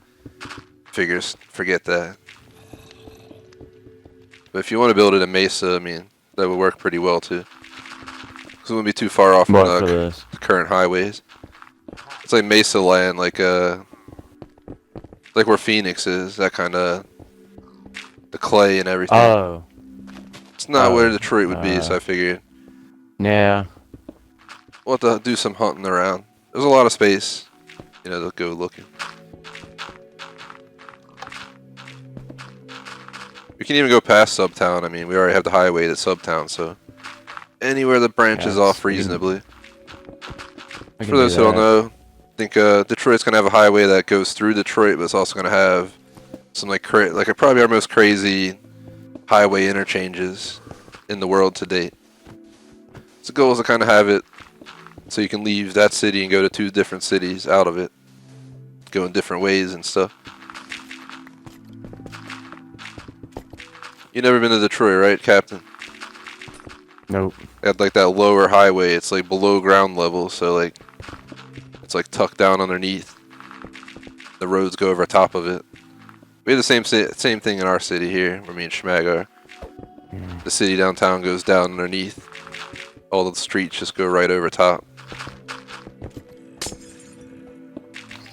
figures forget that. But if you want to build it a mesa, I mean, that would work pretty well too. Because it wouldn't be too far off from What for the this? current highways. It's like mesa land, like where Phoenix is, that kind of the clay and everything. Oh, It's not where oh, Detroit would be, so I figured yeah. we'll have to do some hunting around. There's a lot of space, to go looking. We can even go past Subtown. I mean, we already have the highway to Subtown, so anywhere that branches Yeah, off we can- reasonably. We can For those do who don't that. know, I think Detroit's gonna have a highway that goes through Detroit, but it's also gonna have some probably our most crazy highway interchanges in the world to date. So the goal is to kind of have it so you can leave that city and go to 2 different cities out of it, go in different ways and stuff. You never been to Detroit, right, Captain? Nope. They had like that lower highway. It's like below ground level, so like it's like tucked down underneath. The roads go over top of it. We have the same thing in our city here, where me and Schmag are. The city downtown goes down underneath. All the streets just go right over top.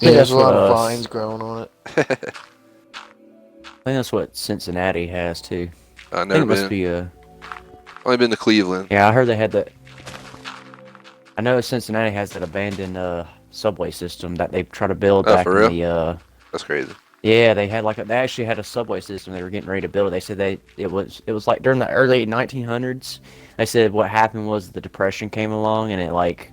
Yeah, there's that's a lot what of us- vines growing on it. I think that's what Cincinnati has too. I've I think never it must been. be Only been to Cleveland. Yeah, I heard they had that. I know Cincinnati has that abandoned subway system that they try to build Oh, back for in real? the. That's crazy. Yeah, they had they actually had a subway system. They were getting ready to build it. They said it was like during the early 1900s. They said what happened was the Depression came along and it like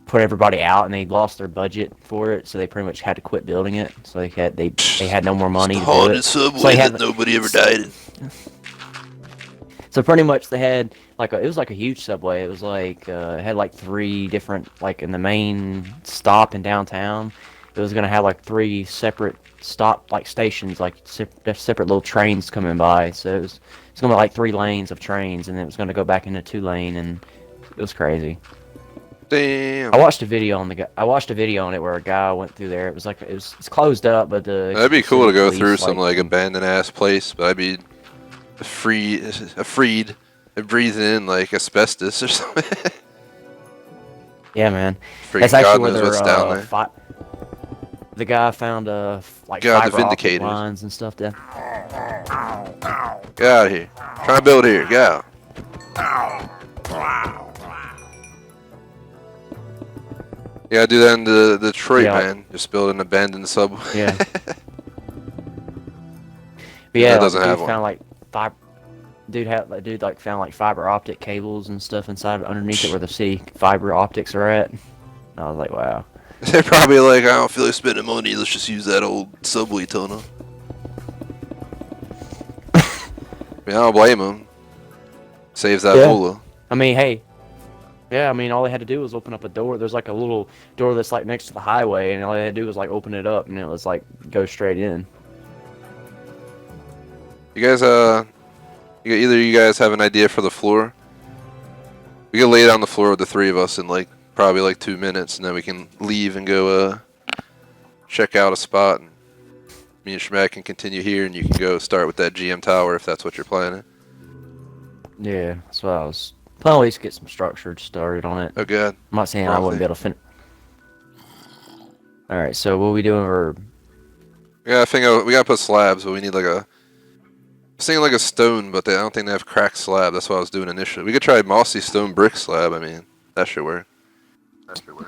put everybody out and they lost their budget for it, so they pretty much had to quit building it. So they had no more money to do it. subway So they had nobody ever died in. So pretty much they had it was like a huge subway. It was like it had like 3 different in the main stop in downtown. It was gonna have like 3 separate stop stations, separate little trains coming by. So it's gonna be like 3 lanes of trains, and then it was gonna go back into 2 lane, and it was crazy. Damn. I watched a video on it where a guy went through there. It was it's closed up, but That'd be cool to city go police, through some abandoned ass place, but I'd be afraid of breathing in like asbestos or something. Yeah, man. Freaking That's God actually where knows they're what's down there. the guy found God, the fiber optic Vindicators. lines and stuff down. Get out of here. Trying to build here. Get out. Yeah, do that in the Detroit, Yeah. man. Just build an abandoned subway. Yeah. But That yeah, doesn't dude have one. found fiber. Dude found fiber optic cables and stuff inside underneath it where the city fiber optics are at. And I was like, wow. They're probably like, I don't feel like spending money. Let's just use that old subway tunnel. I mean, I don't blame them. Saves that Yeah. moolah. I mean, hey. Yeah, I mean, all they had to do was open up a door. There's like a little door that's next to the highway, and all they had to do was open it up, and it was go straight in. You guys, either of you guys have an idea for the floor? We can lay down the floor with the 3 of us in probably 2 minutes, and then we can leave and go check out a spot. And me and Schmack can continue here, and you can go start with that GM tower if that's what you're planning. Yeah, that's what I was. Planning at least get some structure started on it. Oh god. I'm not saying I wouldn't be able to finish. All right, so what are we doing? Yeah, I think we gotta put slabs, but we need I was thinking a stone, but I don't think they have cracked slab. That's what I was doing initially. We could try mossy stone brick slab. I mean, that should work.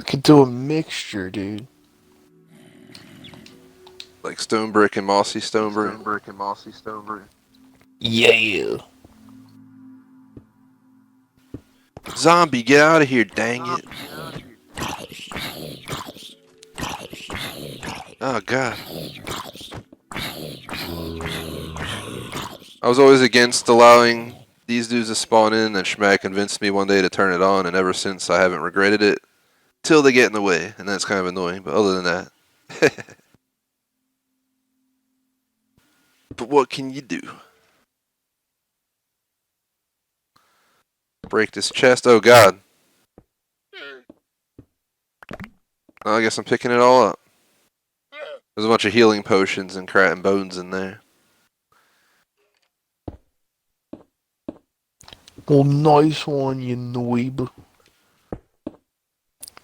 Could do a mixture, dude. Like stone brick and mossy stone brick. Stone brick and mossy stone brick. Yeah. Zombie, get out of here, dang it. Oh god. I was always against allowing these dudes to spawn in, and Schmag convinced me one day to turn it on, and ever since I haven't regretted it. Till they get in the way, and that's kind of annoying, but other than that. But what can you do? Break this chest. Oh god. Oh, I guess I'm picking it all up. There's a bunch of healing potions and bones in there. Oh, nice one, you noob.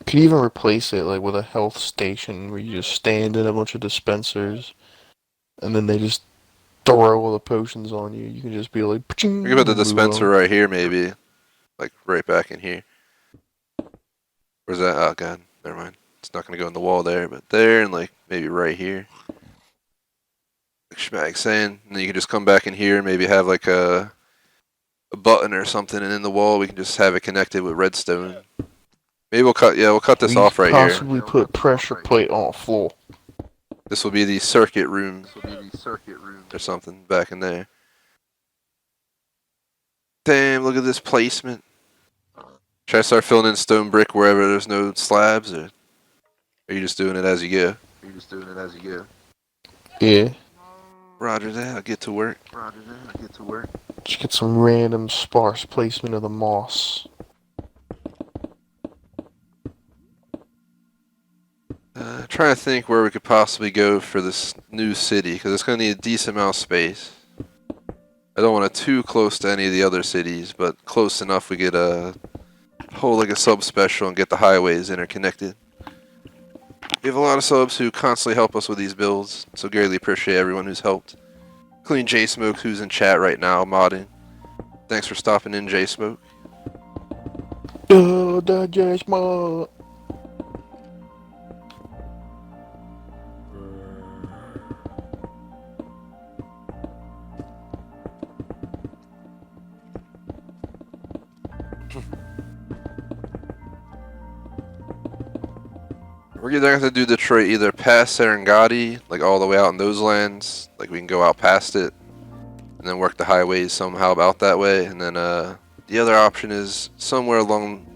Could even replace it like with a health station where you just stand in a bunch of dispensers, and then they just throw all the potions on you. You can just be like, "Paching," We can put the and move dispenser on. right here, maybe. Like, right back in here. Where's that? Oh, god. Never mind. It's not going to go in the wall there, but there, and, like, maybe right here. Like Schmag's saying. And then you can just come back in here and maybe have, like, a button or something, and in the wall we can just have it connected with redstone. Maybe we'll cut this We off right here. possibly put pressure plate on the floor. This will be the circuit room. Or something back in there. Damn, look at this placement. Should I start filling in stone brick wherever there's no slabs, or are you just doing it as you go? Yeah. Roger that, I'll get to work. Just get some random sparse placement of the moss. Trying to think where we could possibly go for this new city, because it's going to need a decent amount of space. I don't want it too close to any of the other cities, but close enough we get hold like a sub special and get the highways interconnected. We have a lot of subs who constantly help us with these builds, so greatly appreciate everyone who's helped. Including J-Smoke, who's in chat right now, modding. Thanks for stopping in, J-Smoke. That just my. We're either going to have to do Detroit either past Serengeti, like all the way out in those lands, like we can go out past it, and then work the highways somehow about that way, and then the other option is somewhere along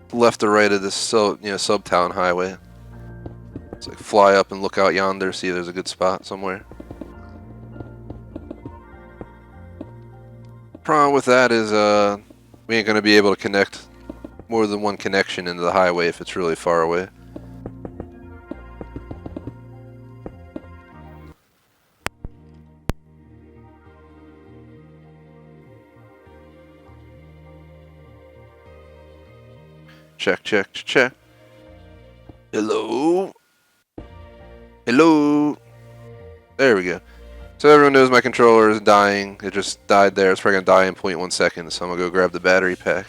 the left or right of this sub-town highway. It's like fly up and look out yonder, see if there's a good spot somewhere. Problem with that is we ain't going to be able to connect more than one connection into the highway if it's really far away. Check. Hello? Hello? There we go. So everyone knows my controller is dying. It just died there. It's probably going to die in 0.1 seconds, so I'm going to go grab the battery pack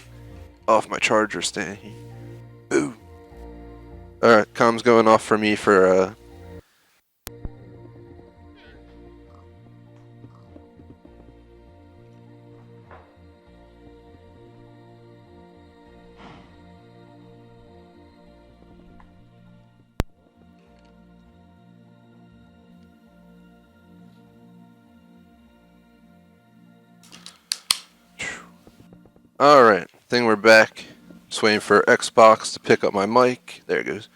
off my charger stand here. Boom. Alright, comms going off for me for Alright, I think we're back. Just waiting for Xbox to pick up my mic. There it goes.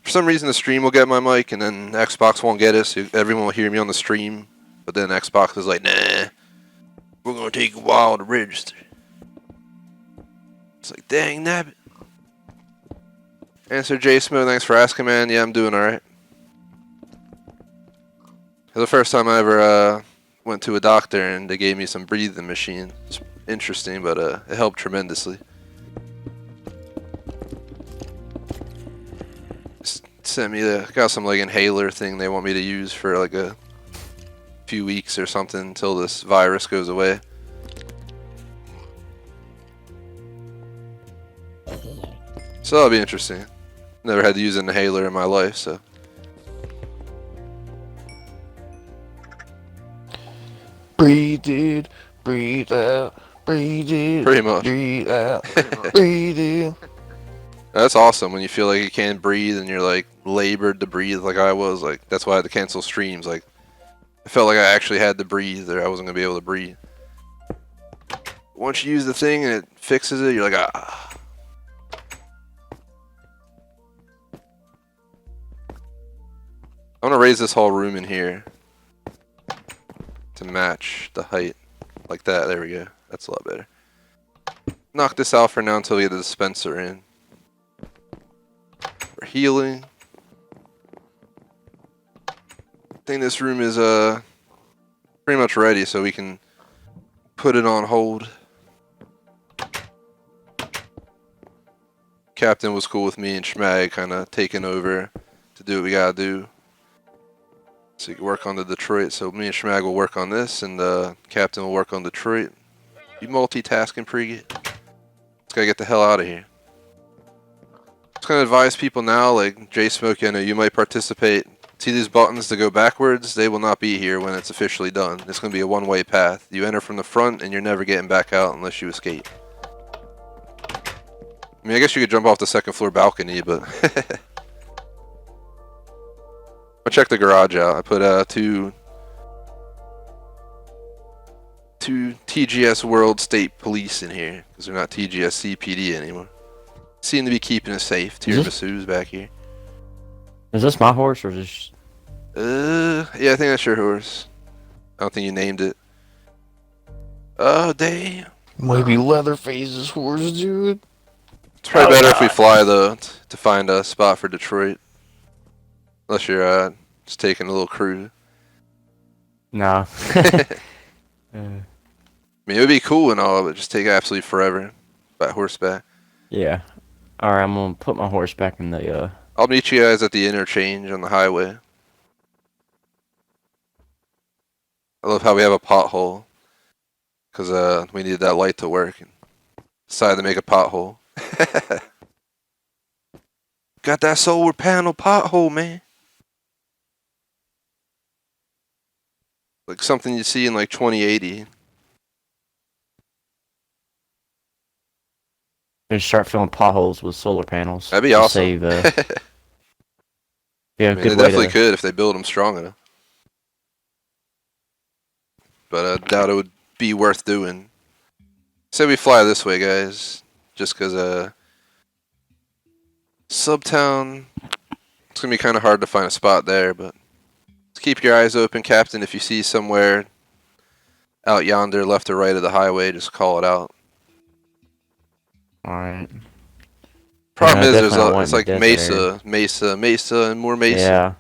For some reason the stream will get my mic and then Xbox won't get it, so everyone will hear me on the stream. But then Xbox is like, nah, we're gonna take a while to register. It's like, dang nabbit. Answer J Smo, thanks for asking, man. Yeah, I'm doing alright. The first time I ever went to a doctor and they gave me some breathing machine. It's interesting, but it helped tremendously. Sent me got some like inhaler thing they want me to use for like a few weeks or something until this virus goes away. So that'll be interesting. Never had to use an inhaler in my life, so. Breathe in, breathe out, breathe in, Pretty much. breathe out, breathe in. That's awesome when you feel like you can't breathe and you're like labored to breathe like I was. Like that's why I had to cancel streams. Like I felt like I actually had to breathe or I wasn't gonna be able to breathe. Once you use the thing and it fixes it, you're like ah. I'm gonna raise this whole room in here to match the height. Like that, there we go. That's a lot better. Knock this out for now until we get the dispenser in. For healing. I think this room is pretty much ready so we can put it on hold. Captain was cool with me and Schmag kind of taking over to do what we gotta do. So you can work on the Detroit. So me and Schmag will work on this, and Captain will work on Detroit. You multitasking, Pregit? Just gotta get the hell out of here. Just gonna advise people now, like J Smoke, I know you might participate. See these buttons to go backwards? They will not be here when it's officially done. It's gonna be a one-way path. You enter from the front, and you're never getting back out unless you escape. I mean, I guess you could jump off the second floor balcony, but I'll check the garage out. I put two TGS World State Police in here because they're not TGS CPD anymore. Seem to be keeping it safe. Tiramisu's back here. Is this my horse or is this? Yeah, I think that's your horse. I don't think you named it. Oh, damn. Maybe Leatherface's horse, dude. It's probably better if we fly though to find a spot for Detroit. Unless you're just taking a little cruise. No. I mean, it would be cool and all, but just take absolutely forever by horseback. Yeah. Alright, I'm gonna put my horse back in the I'll meet you guys at the interchange on the highway. I love how we have a pothole. Because we needed that light to work. And decided to make a pothole. Got that solar panel pothole, man. Like something you see in like 2080. and start filling potholes with solar panels. That'd be to awesome. Save, yeah, I mean, good they way definitely to. could if they build them strong enough. But I doubt it would be worth doing. Say we fly this way, guys. Just because, Subtown, it's going to be kind of hard to find a spot there, but just keep your eyes open, Captain. If you see somewhere out yonder, left or right of the highway, just call it out. Alright. Problem Yeah, is, definitely it's like want Mesa, and more Mesa. Yeah.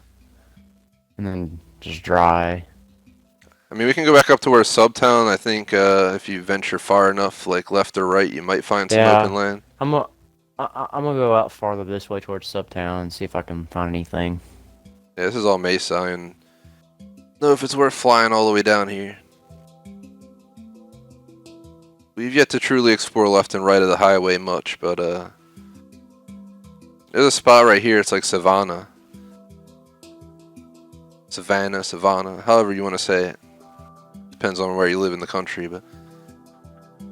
And then just dry. I mean, we can go back up to where Subtown. I think if you venture far enough, like left or right, you might find some Yeah. open land. I'm gonna go out farther this way towards Subtown and see if I can find anything. Yeah, this is all Mesa, and know if it's worth flying all the way down here. We've yet to truly explore left and right of the highway much, but there's a spot right here. It's like Savannah, however you want to say it. Depends on where you live in the country, but I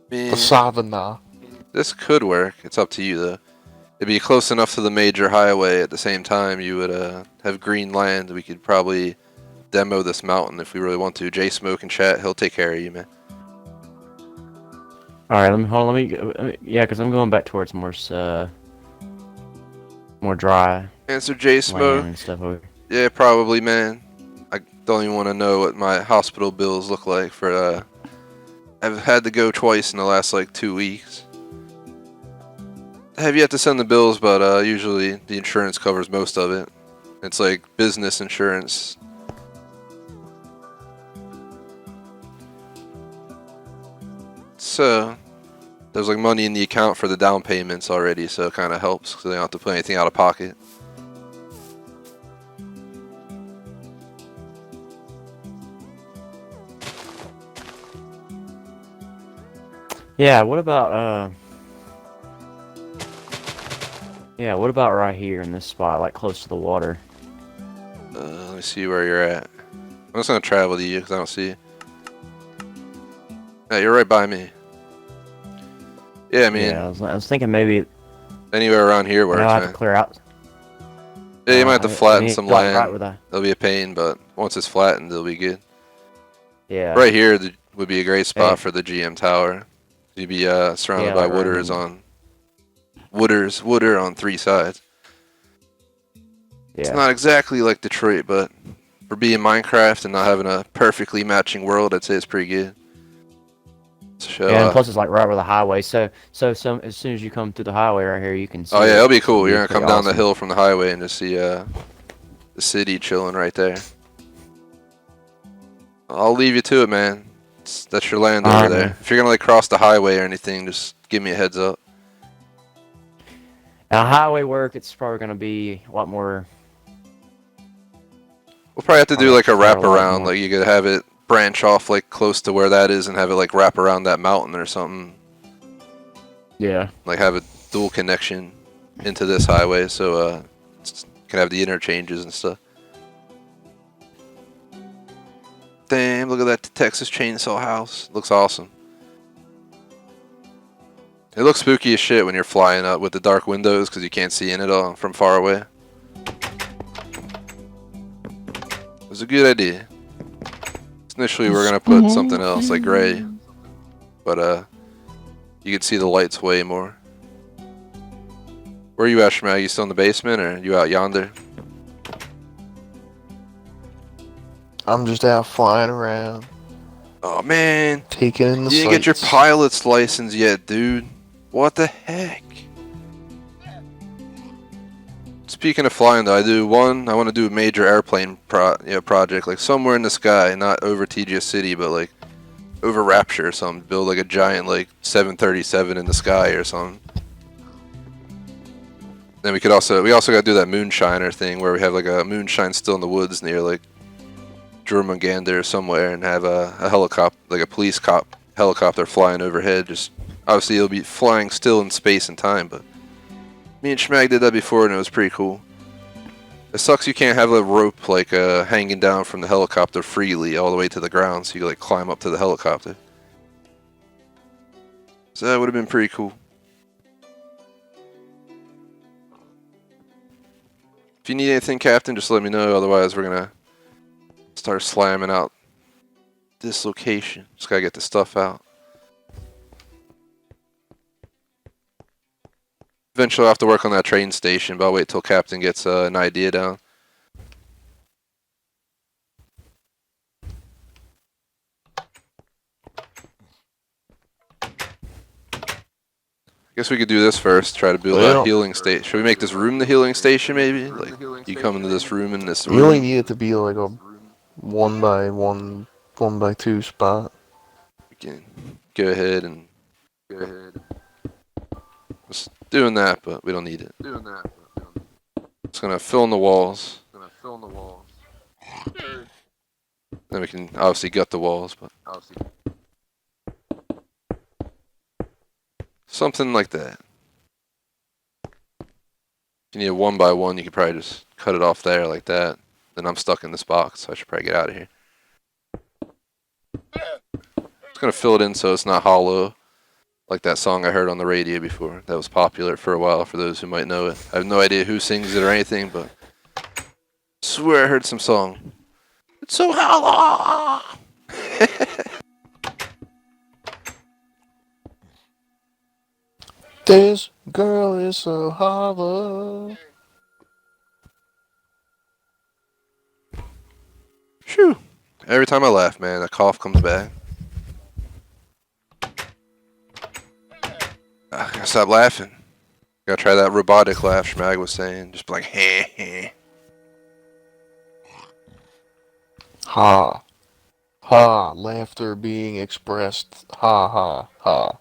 mean, The Savannah. this could work. It's up to you, though. It'd be close enough to the major highway. At the same time, you would have green land. We could probably demo this mountain if we really want to. J Smoke and chat, he'll take care of you, man. All right, let me yeah, because I'm going back towards more dry Answer J land Smoke. and stuff over. Yeah, probably, man. I don't even want to know what my hospital bills look like for. I've had to go twice in the last like 2 weeks. I have yet to send the bills, but usually the insurance covers most of it. It's like business insurance. So there's like money in the account for the down payments already, so it kind of helps because they don't have to put anything out of pocket. Yeah, what about yeah, what about right here in this spot, like close to the water? Let me see where you're at. I'm just gonna travel to you because I don't see you. Yeah, you're right by me. Yeah, I mean, Yeah, I was thinking maybe anywhere around here I works, know I have to man. clear out. Yeah, you might have to We flatten need some to, like, right land. with the It'll be a pain, but once it's flattened, it'll be good. yeah. Right here would be a great spot Hey, for the GM tower. You'd be surrounded yeah, by like right wooders here. on wooder on 3 sides. It's Yeah. not exactly like Detroit, but for being Minecraft and not having a perfectly matching world, I'd say it's pretty good. So, Yeah, and plus it's like right where the highway. So as soon as you come through the highway right here, you can see oh yeah, it. it'll be cool. You're gonna Pretty come down the awesome. hill from the highway and just see the city chilling right there. I'll leave you to it, man. That's your land All over right, there. man. If you're gonna like cross the highway or anything, just give me a heads up. Now highway work, it's probably gonna be a lot more. We'll probably have to do Probably have like to a start a lot wraparound. more. Like you could have it branch off like close to where that is and have it like wrap around that mountain or something. Yeah. Like have a dual connection into this highway so can have the interchanges and stuff. Damn, look at that Texas Chainsaw House. Looks awesome. It looks spooky as shit when you're flying up with the dark windows because you can't see in it all from far away. It was a good idea. Initially we were gonna put something else like gray, but you could see the lights way more. Where are you at, Schmag? You still in the basement or you out yonder? I'm just out flying around, Oh man, taking in the you didn't get your sights. pilot's license yet, dude. What the heck? Speaking of flying, though, I want to do a major airplane project, like somewhere in the sky, not over TGS City, but like over Rapture or something. Build like a giant like 737 in the sky or something. Then we also got to do that moonshiner thing where we have like a moonshine still in the woods near like Jormungandr or somewhere, and have a helicopter, like a police cop helicopter flying overhead. Just obviously it'll be flying still in space and time, but me and Schmag did that before and it was pretty cool. It sucks you can't have a rope like hanging down from the helicopter freely all the way to the ground so you can like climb up to the helicopter. So that would have been pretty cool. If you need anything, Captain, just let me know. Otherwise, we're gonna start slamming out this location. Just gotta get the stuff out. Eventually, I'll have to work on that train station, but I'll wait till Captain gets an idea down. Guess we could do this first. Try to build a healing station. Should we make this room the healing station, maybe? Like, you come into this room and this You only room. need it to be like a 1x1, 1x2 spot. We can go ahead and just doing that, but we don't need it. It's gonna fill in the walls. Then we can obviously gut the walls, but something like that. If you need a 1x1, you could probably just cut it off there like that. Then I'm stuck in this box, so I should probably get out of here. It's gonna fill it in so it's not hollow, like that song I heard on the radio before. That was popular for a while for those who might know it. I have no idea who sings it or anything, but I swear I heard some song. It's so hollow! This girl is so hollow. Phew. Every time I laugh, man, that cough comes back. I gotta stop laughing. Gotta try that robotic laugh Schmag was saying. Just be like, heh heh. Ha. Ha. Laughter being expressed. Ha ha ha.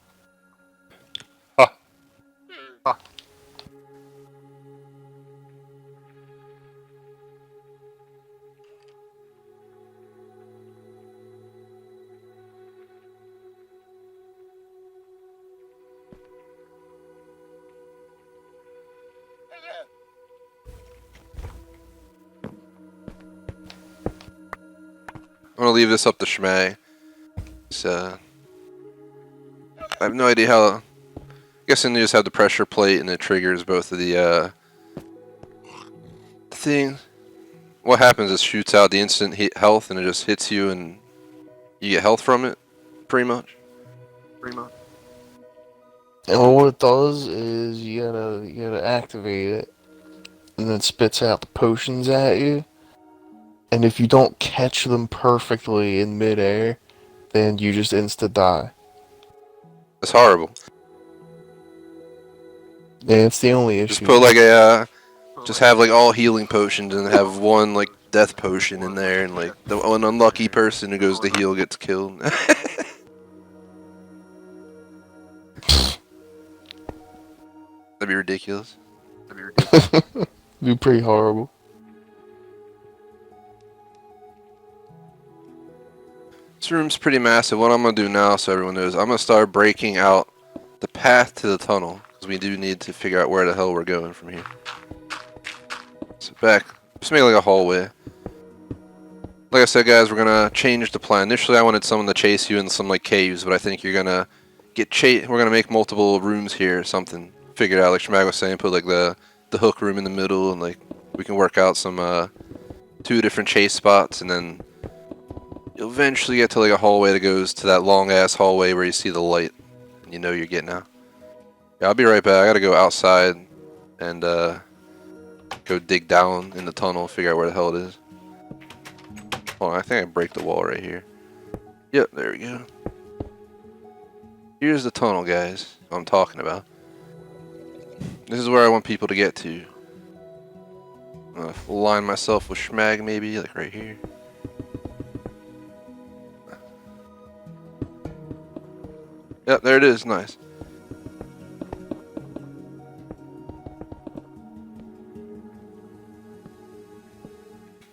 I'm gonna leave this up to Schmag. So, I have no idea how Guessing you just have the pressure plate and it triggers both of the thing. What happens is shoots out the instant health and it just hits you and you get health from it, pretty much. And what it does is you gotta activate it, and then it spits out the potions at you. And if you don't catch them perfectly in midair, then you just insta die. It's horrible. Yeah, it's the only issue. Just put like a just have like all healing potions and have one like death potion in there, and like the one unlucky person who goes to heal gets killed. That'd be ridiculous. Be pretty horrible. This room's pretty massive. What I'm gonna do now, so everyone knows, I'm gonna start breaking out the path to the tunnel, because we do need to figure out where the hell we're going from here. So back, just make like a hallway. Like I said, guys, we're gonna change the plan. Initially, I wanted someone to chase you in some like caves, but I think you're gonna get chased. We're gonna make multiple rooms here or something. Figure it out, like Schmag was saying, put like the hook room in the middle, and like we can work out some 2 different chase spots, and then you'll eventually get to like a hallway that goes to that long ass hallway where you see the light, and you know you're getting out. Yeah, I'll be right back. I gotta go outside and go dig down in the tunnel, figure out where the hell it is. Hold on, I think I break the wall right here. Yep, there we go. Here's the tunnel, guys. I'm talking about. This is where I want people to get to. I'm gonna align myself with Schmag, maybe, like right here. Yep, there it is. Nice.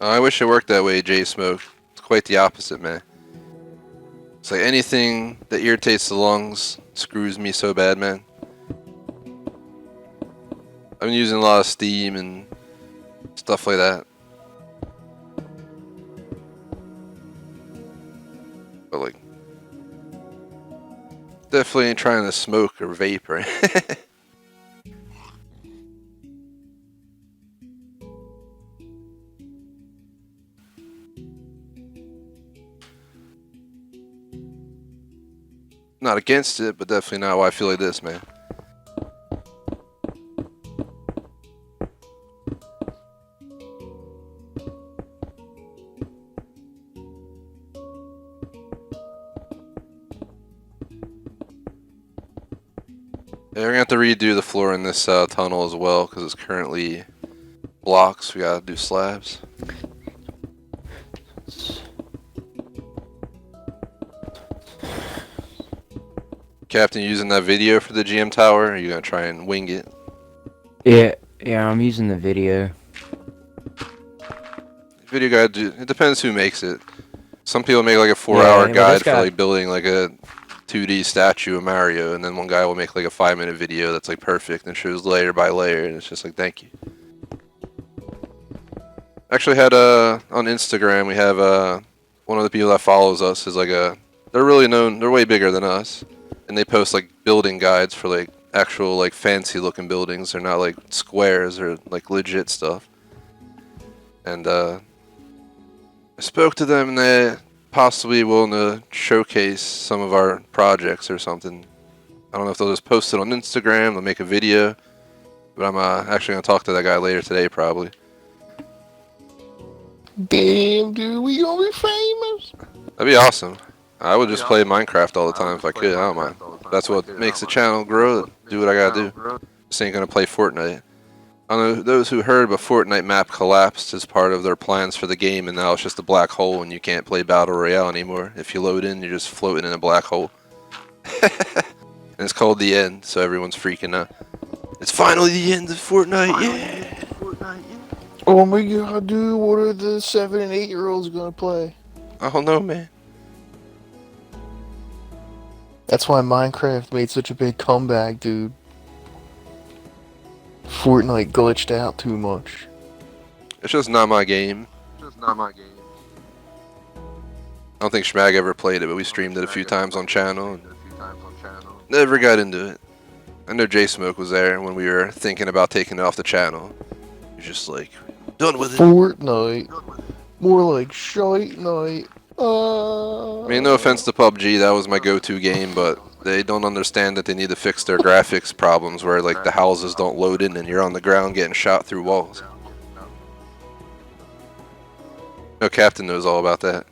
I wish it worked that way, J Smoke. It's quite the opposite, man. It's like anything that irritates the lungs screws me so bad, man. I've been using a lot of steam and stuff like that. But like, definitely ain't trying to smoke or vape, right? Not against it, but definitely not why I feel like this, man. Yeah, we're gonna have to redo the floor in this tunnel as well, because it's currently blocks. We gotta do slabs. Captain, you using that video for the GM tower, or are you gonna try and wing it? Yeah, I'm using the video. Video guide, it depends who makes it. Some people make like a 4-hour Yeah, well, guide this for guy- like building like a 2D statue of Mario, and then one guy will make like a 5-minute video that's like perfect and shows layer by layer, and it's just like, thank you. Actually had on Instagram, we have one of the people that follows us is like they're really known, they're way bigger than us, and they post like building guides for like actual like fancy looking buildings. They're not like squares or like legit stuff. And I spoke to them, and they're possibly willing to showcase some of our projects or something. I don't know if they'll just post it on Instagram, they'll make a video, but I'm actually going to talk to that guy later today, probably. Damn, dude, we gonna be famous. That'd be awesome. I would just play Minecraft all the time if I could. I don't mind. That's what makes the channel grow. Do what I gotta do. Just ain't gonna play Fortnite. I don't know those who heard, but Fortnite map collapsed as part of their plans for the game, and now it's just a black hole, and you can't play Battle Royale anymore. If you load in, you're just floating in a black hole. And it's called The End, so everyone's freaking out. It's finally the end of Fortnite, yeah! Oh my god, dude, what are the 7 and 8-year-olds gonna play? I don't know, man. That's why Minecraft made such a big comeback, dude. Fortnite glitched out too much. It's just not my game. I don't think Schmag ever played it, but we streamed it a few times on channel and never got into it. I know J Smoke was there when we were thinking about taking it off the channel. He's just like, done with it. Fortnite. More like shite night. I mean, no offense to PUBG, that was my go-to game, but they don't understand that they need to fix their graphics problems where like the houses don't load in and you're on the ground getting shot through walls. No captain knows all about that.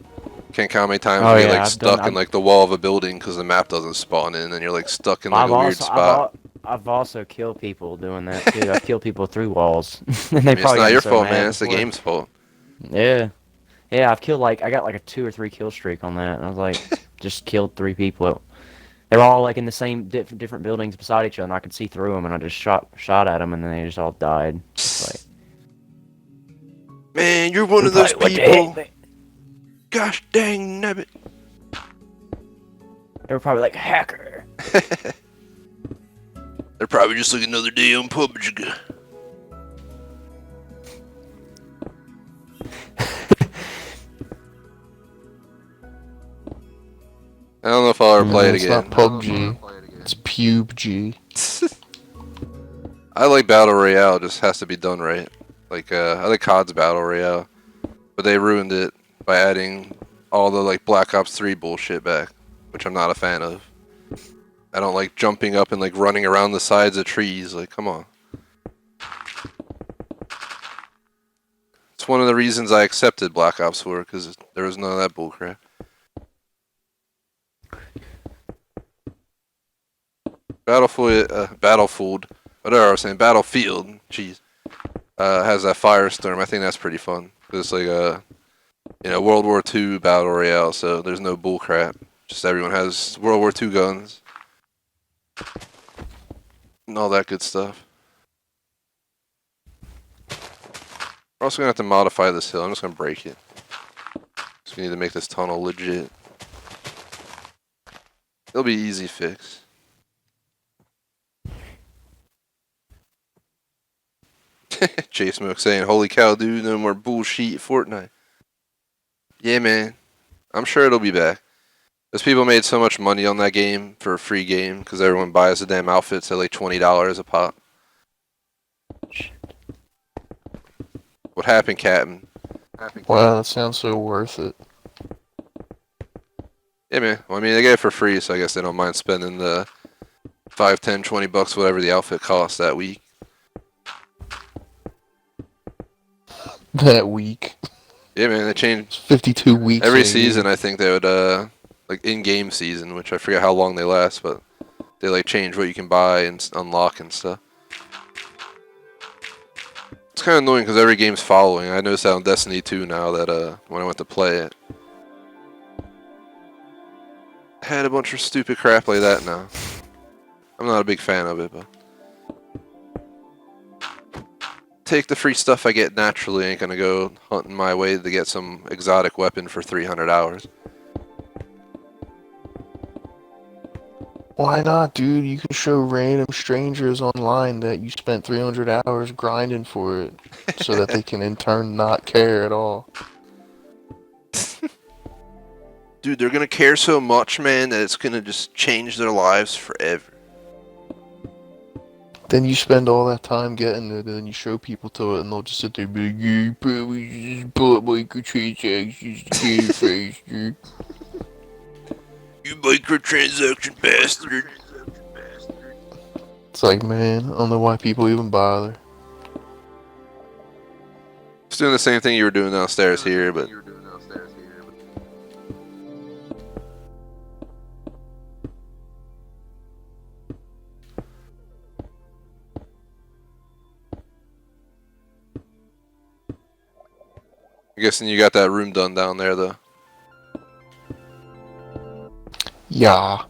Can't count how many times Oh, we get yeah, like I've stuck done- in like the wall of a building because the map doesn't spawn in and you're like stuck in like I've a weird also spot. I've also killed people doing that too. I've killed people through walls, and I they mean, it's probably not got your so fault, mad man. It's the before. game's fault. Yeah, yeah. I've killed I got like a 2 or 3 kill streak on that. And I was like, just killed 3 people. They were all like in the same different buildings beside each other, and I could see through them, and I just shot at them, and then they just all died. It's like, Man, you're one of those people. Gosh dang nabbit. They were probably like, hacker. They're probably just like another day on PUBG. I don't know if I'll ever play it It's again. not PUBG. It's PUBG. I like Battle Royale, just has to be done right. Like, I like COD's Battle Royale. But they ruined it by adding all the, like, Black Ops 3 bullshit back. Which I'm not a fan of. I don't like jumping up and, like, running around the sides of trees. Like, come on. It's one of the reasons I accepted Black Ops 4, because there was none of that bullcrap. Battlefield, whatever I was saying, Battlefield, jeez, has that Firestorm. I think that's pretty fun. It's like a, World War II Battle Royale, so there's no bullcrap. Just everyone has World War II guns. And all that good stuff. We're also going to have to modify this hill. I'm just going to break it. So we need to make this tunnel legit. It'll be easy fix. J Smoke saying, holy cow, dude, no more bullshit Fortnite. Yeah, man. I'm sure it'll be back. Those people made so much money on that game for a free game because everyone buys the damn outfits at like $20 a pop. What happened, Captain? Wow, that sounds so worth it. Yeah, man. Well, I mean, they get it for free, so I guess they don't mind spending the 5, 10, 20 bucks, whatever the outfit costs that week. That week. Yeah, man, they change It's 52 weeks. every in a season. year. I think they would, like in-game season, which I forget how long they last, but they like change what you can buy and unlock and stuff. It's kind of annoying because every game's following. I noticed that on Destiny 2 now that when I went to play it, I had a bunch of stupid crap like that now. I'm not a big fan of it, but take the free stuff I get naturally. Ain't gonna go hunting my way to get some exotic weapon for 300 hours. Why not, dude? You can show random strangers online that you spent 300 hours grinding for it, so that they can in turn not care at all. Dude, they're gonna care so much, man, that it's gonna just change their lives forever. Then you spend all that time getting it, and then you show people to it, and they'll just sit there and be like, you probably just bought microtransactions to get it faster. You microtransaction bastard. It's like, man, I don't know why people even bother. It's doing the same thing you were doing downstairs here, but I'm guessing you got that room done down there, though. Yeah.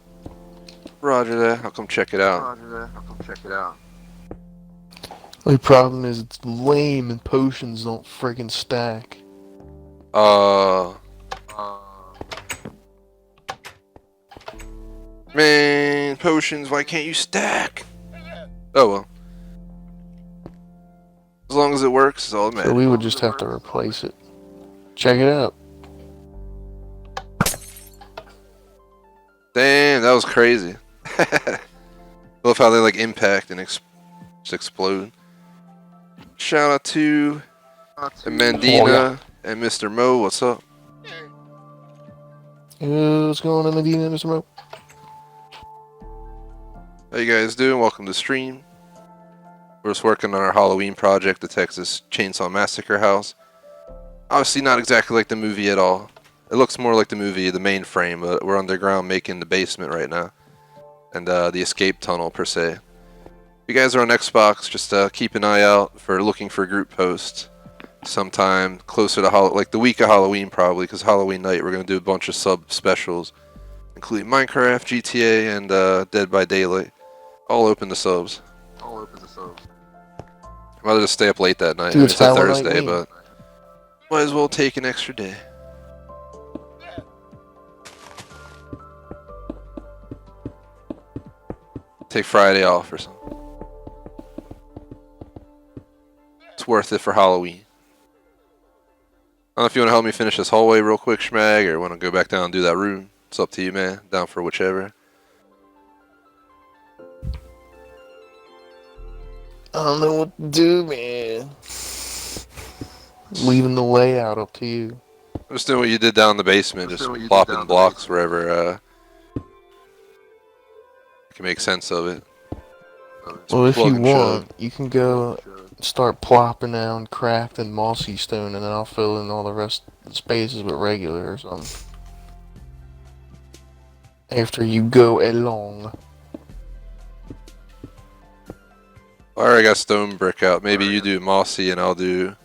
Roger that. I'll come check it out. The problem is it's lame and potions don't friggin' stack. Man, potions, why can't you stack? Oh well. As long as it works, it's all that So matters. we would just have to replace it. Check it out. Damn, that was crazy. Love how they like impact and just explode. Shout out to Amandina and Mr. Mo. What's up? What's going on, Medina, Mr. Mo? How you guys doing? Welcome to the stream. We're just working on our Halloween project, the Texas Chainsaw Massacre house. Obviously not exactly like the movie at all. It looks more like the movie, the mainframe, but we're underground making the basement right now. And the escape tunnel, per se. If you guys are on Xbox, just keep an eye out for looking for group posts sometime closer to like the week of Halloween, probably, because Halloween night we're going to do a bunch of sub specials, including Minecraft, GTA, and Dead by Daylight. All open to subs. I might just stay up late that night. Dude, It's a Halloween night Thursday, week. but might as well take an extra day. Take Friday off or something. It's worth it for Halloween. I don't know if you want to help me finish this hallway real quick, Schmag, or want to go back down and do that room. It's up to you, man. Down for whichever. I don't know what to do, man. Leaving the layout up to you. I'm just doing what you did down in the basement, just plopping blocks wherever I can make sense of it. Well, if plug you and shove. want, you can go start plopping down cracked and mossy stone, and then I'll fill in all the rest of the spaces with regular or something. After you go along. I already got stone brick out. Maybe you do mossy and I'll do...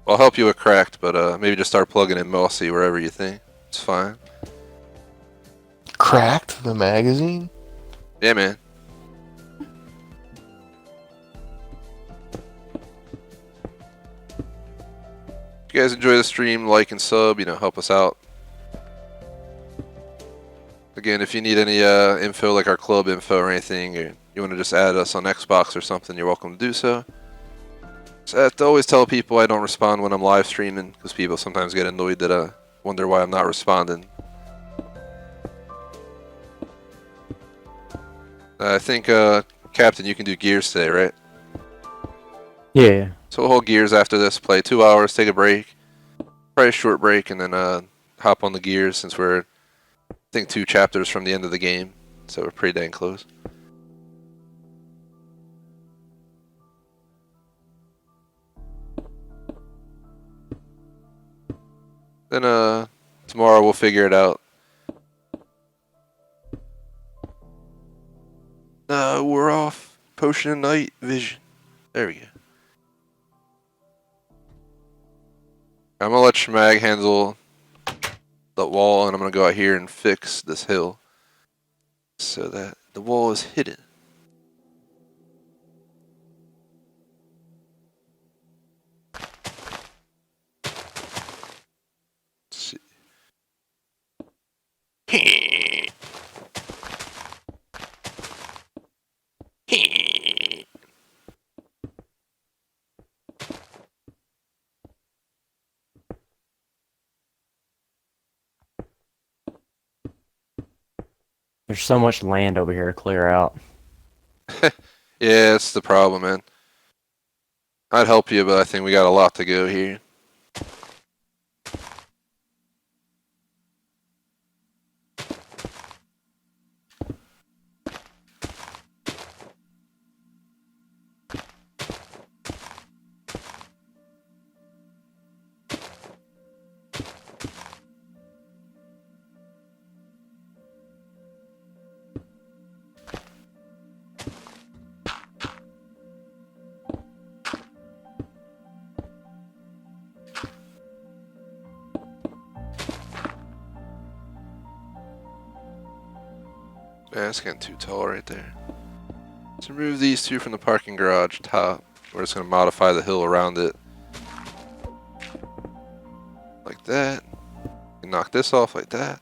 I'll help you with cracked, but maybe just start plugging in mossy wherever you think. It's fine. Cracked the magazine? Yeah, man. If you guys enjoy the stream, like and sub, help us out. Again, if you need any info, like our club info or anything, or you want to just add us on Xbox or something, you're welcome to do so. So I have to always tell people I don't respond when I'm live streaming, because people sometimes get annoyed that I wonder why I'm not responding. I think, Captain, you can do gears today, right? Yeah. So we'll hold gears after this, play 2 hours, take a break, probably a short break, and then hop on the gears since we're, I think, 2 chapters from the end of the game, so we're pretty dang close. Then tomorrow we'll figure it out. We're off. Potion of night vision. There we go. I'm gonna let Schmag handle the wall, and I'm gonna go out here and fix this hill so that the wall is hidden. Let's see. There's so much land over here to clear out. Yeah, it's the problem, man. I'd help you, but I think we got a lot to go here. Yeah, it's getting too tall right there. Let's remove these 2 from the parking garage top. We're just going to modify the hill around it. Like that. And knock this off like that.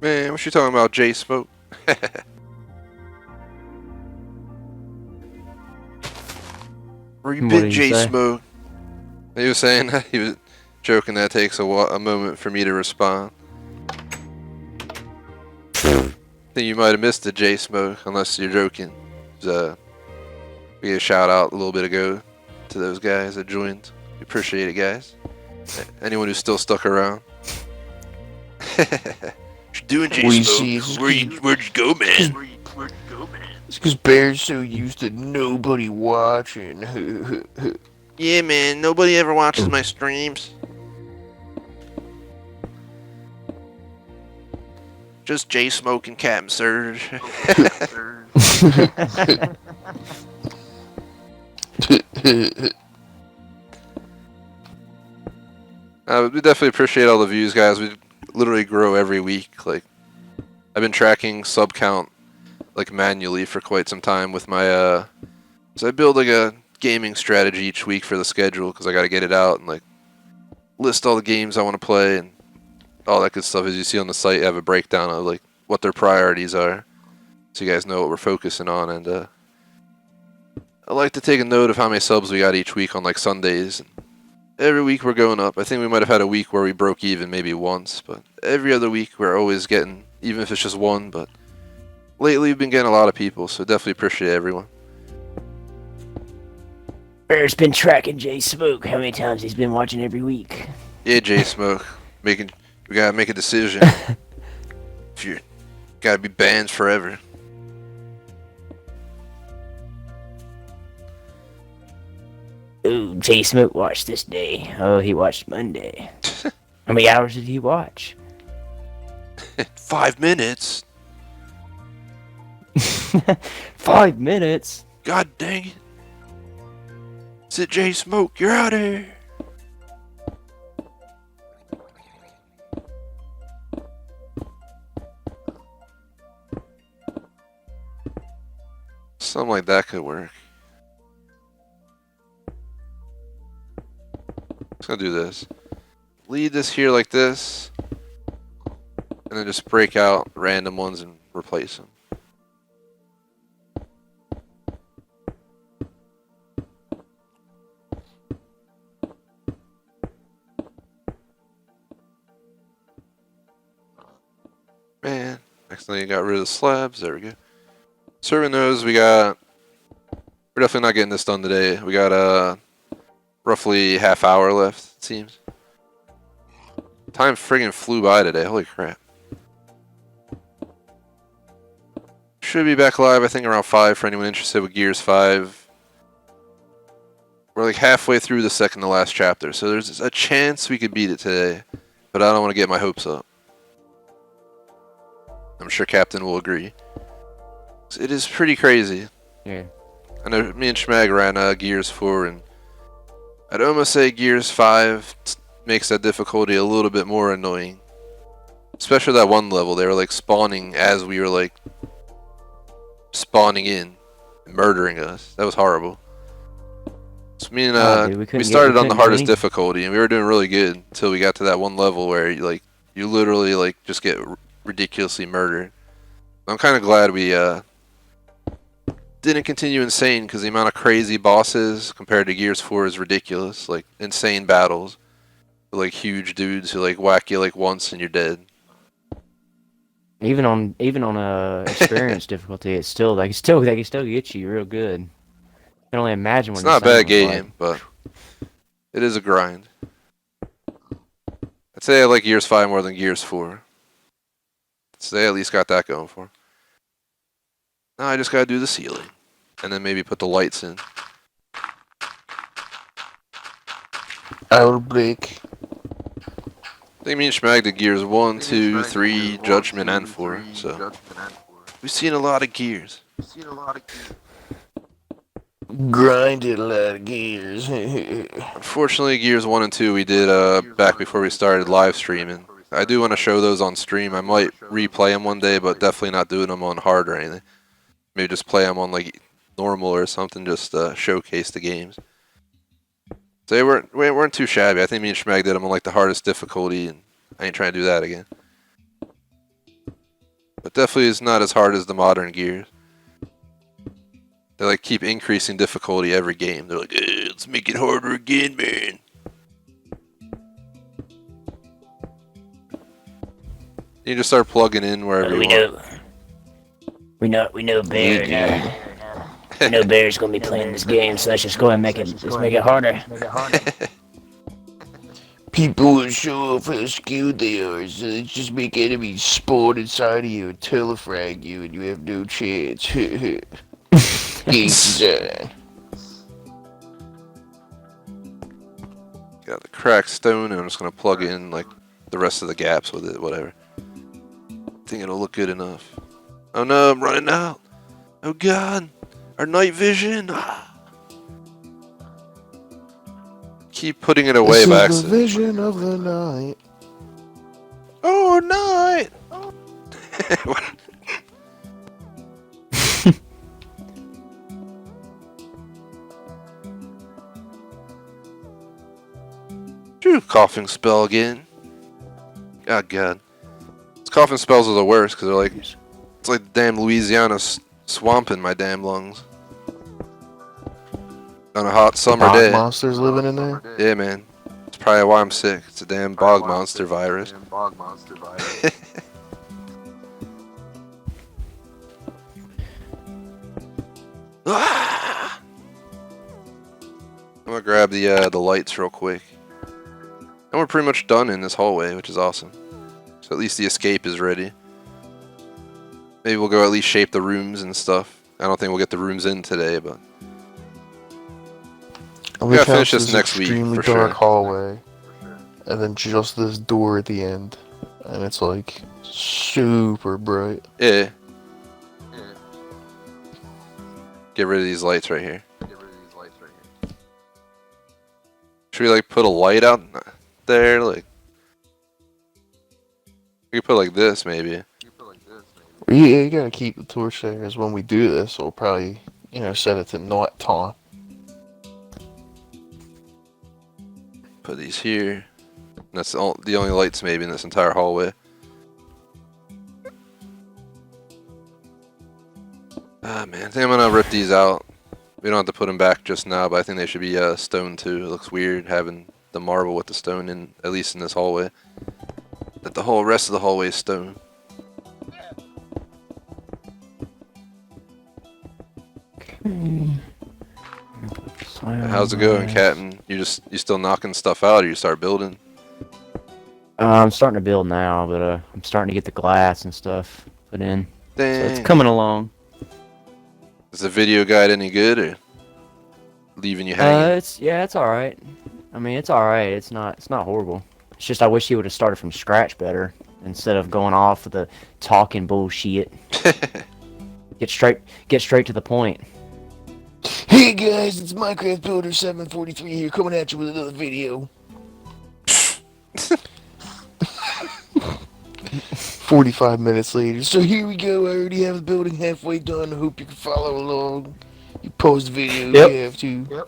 Man, what you talking about, J Smoke? Where you What been, did he J say? Smoke? He was saying he was joking that it takes a moment for me to respond. Think you might have missed it, J Smoke, unless you're joking. We gave a shout out a little bit ago to those guys that joined. We appreciate it, guys. Anyone who's still stuck around. What you doing, J We see Smoke? Where'd you go, man? it's because Bear's so used to nobody watching. Yeah, man. Nobody ever watches my streams. Just J Smoke and Captain Surge. We definitely appreciate all the views, guys. We literally grow every week. Like, I've been tracking sub count like manually for quite some time with my so I build like a gaming strategy each week for the schedule because I got to get it out and like list all the games I want to play and all that good stuff. As you see on the site, I have a breakdown of like what their priorities are, so you guys know what we're focusing on. And I like to take a note of how many subs we got each week on like Sundays. Every week we're going up. I think we might have had a week where we broke even maybe once, but every other week we're always getting, even if it's just one. But lately we've been getting a lot of people, so definitely appreciate everyone. Bear's been tracking J Smoke. How many times he's been watching every week? Yeah, J Smoke, we gotta make a decision. If you gotta be banned forever. Ooh, J Smoke watched this day. Oh, he watched Monday. How many hours did he watch? 5 minutes. 5 minutes. God dang it. Is it J Smoke? You're out of here. Something like that could work. Just gonna do this. Lead this here like this. And then just break out random ones and replace them. Man, accidentally got rid of the slabs. There we go. Serving those, we're definitely not getting this done today. We got roughly half hour left, it seems. Time friggin' flew by today. Holy crap. Should be back live, I think, around 5 for anyone interested with Gears 5. We're like halfway through the second to last chapter, so there's a chance we could beat it today, but I don't want to get my hopes up. I'm sure Captain will agree. It is pretty crazy. Yeah. I know me and Schmag ran Gears 4, and I'd almost say Gears 5 makes that difficulty a little bit more annoying. Especially that one level, they were like spawning as we were like spawning in, and murdering us. That was horrible. So me and Dude, we started on the hardest anything. difficulty, and we were doing really good until we got to that one level where you literally like just get ridiculously murdered. I'm kind of glad we didn't continue insane because the amount of crazy bosses compared to Gears 4 is ridiculous. Like insane battles, with, like huge dudes who like whack you like once and you're dead. Even on experience difficulty, it's still they can still get you real good. I can only imagine what It's not a bad insane was game, but it is a grind. I'd say I like Gears 5 more than Gears 4. So they at least got that going for 'em. Now I just gotta do the ceiling. And then maybe put the lights in. I will break. I think me and Schmag did Gears 1, 2, 3, Judgment, and 4. So we've seen a lot of Gears. Grinded a lot of gears. Unfortunately, Gears 1 and 2 we did back before we started live streaming. I do want to show those on stream. I might replay them one day, but definitely not doing them on hard or anything. Maybe just play them on like normal or something, just showcase the games. So we weren't too shabby. I think me and Schmag did them on like the hardest difficulty, and I ain't trying to do that again. But definitely is not as hard as the modern gears. They like keep increasing difficulty every game. They're like, let's make it harder again, man. You just start plugging in wherever you want. We know Bear now. We know Bear's gonna be playing this game, so let's just go ahead and make it harder. People will show off how skilled they are, so let's just make enemies spawn inside of you and telefrag you, and you have no chance. Game design. Got the cracked stone, and I'm just gonna plug in like the rest of the gaps with it, whatever. Think it'll look good enough. Oh no, I'm running out. Oh god, our night vision. Keep putting it away by This is the accident. vision of the night. Oh, night. Phew, coughing spell again. Oh god. These coughing spells are the worst because they're like, it's like the damn Louisiana swamp in my damn lungs. On a hot summer Bog day. monsters living in there? Yeah, man. It's probably why I'm sick. It's a damn bog monster virus. Bog monster virus. Ah! I'm gonna grab the lights real quick. And we're pretty much done in this hallway, which is awesome. So at least the escape is ready. Maybe we'll go at least shape the rooms and stuff. I don't think we'll get the rooms in today, but We gotta finish this next week, extremely for dark sure. hallway, and then just this door at the end, and it's like super bright. yeah. Get rid of these lights right here. Get rid of these lights right here. Should we like put a light out there? Like we could put like this maybe. You put like this, maybe. Yeah, you gotta keep the torch there, because when we do this, we'll probably, set it to night time. Put these here. And that's the only lights maybe in this entire hallway. Ah man, I think I'm gonna rip these out. We don't have to put them back just now, but I think they should be stone too. It looks weird having the marble with the stone in, at least in this hallway. But the whole rest of the hallway is stone. How's it going, Captain? You still knocking stuff out, or you start building? I'm starting to build now, but I'm starting to get the glass and stuff put in. Dang. So it's coming along. Is the video guide any good, or leaving you hanging? It's all right. I mean, it's all right. It's not horrible. It's just I wish he would have started from scratch better instead of going off with the talking bullshit. Get straight to the point. Hey guys, it's Minecraft Builder 743 here, coming at you with another video. 45 minutes later, so here we go. I already have the building halfway done. I hope you can follow along. You pause the video, Yep. you have to.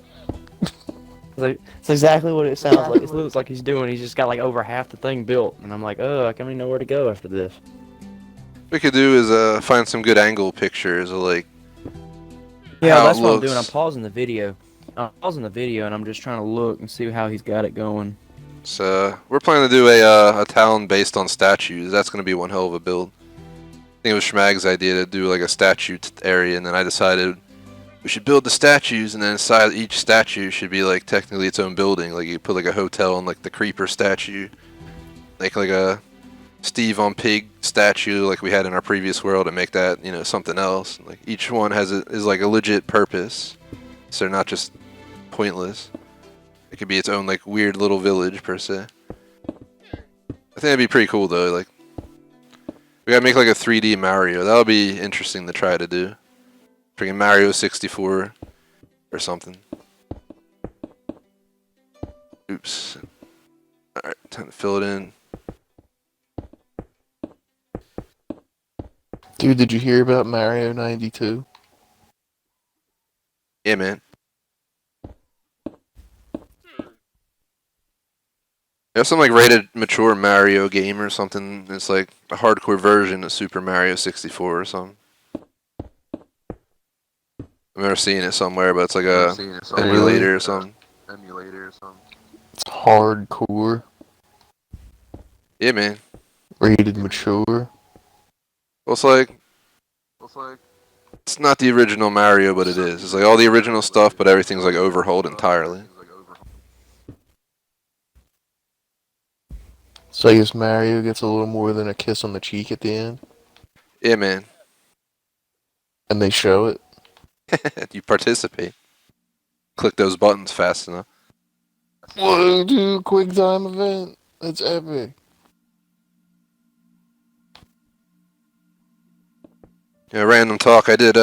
It's exactly what it sounds like. It looks like he's doing. He's just got like over half the thing built, and I'm like, oh, I don't even know where to go after this. What we could do is find some good angle pictures of like Yeah, how that's it what I'm looks. doing. I'm pausing the video. And I'm just trying to look and see how he's got it going. So we're planning to do a town based on statues. That's going to be one hell of a build. I think it was Schmag's idea to do like a statue area, and then I decided we should build the statues, and then inside each statue should be like technically its own building. Like you put like a hotel and like the creeper statue, like a Steve on Pig statue like we had in our previous world, and make that something else. Like each one is like a legit purpose, so they're not just pointless. It could be its own like weird little village per se. I think that'd be pretty cool though. Like we gotta make like a 3D Mario. That would be interesting to try to do. Freaking Mario 64 or something. Oops. Alright, time to fill it in. Dude, did you hear about Mario 92? Yeah, man. There's some like rated mature Mario game or something. It's like a hardcore version of Super Mario 64 or something. I've never seen it somewhere, but it's like a emulator or something. It's hardcore, Yeah, man. rated mature. Well, it's like it's not the original Mario, but it is. It's like all the original stuff, but everything's like overhauled entirely. So I guess Mario gets a little more than a kiss on the cheek at the end, Yeah, man. and they show it. You participate. Click those buttons fast enough. Whoa, dude! Quick time event. That's epic. Yeah, random talk. I did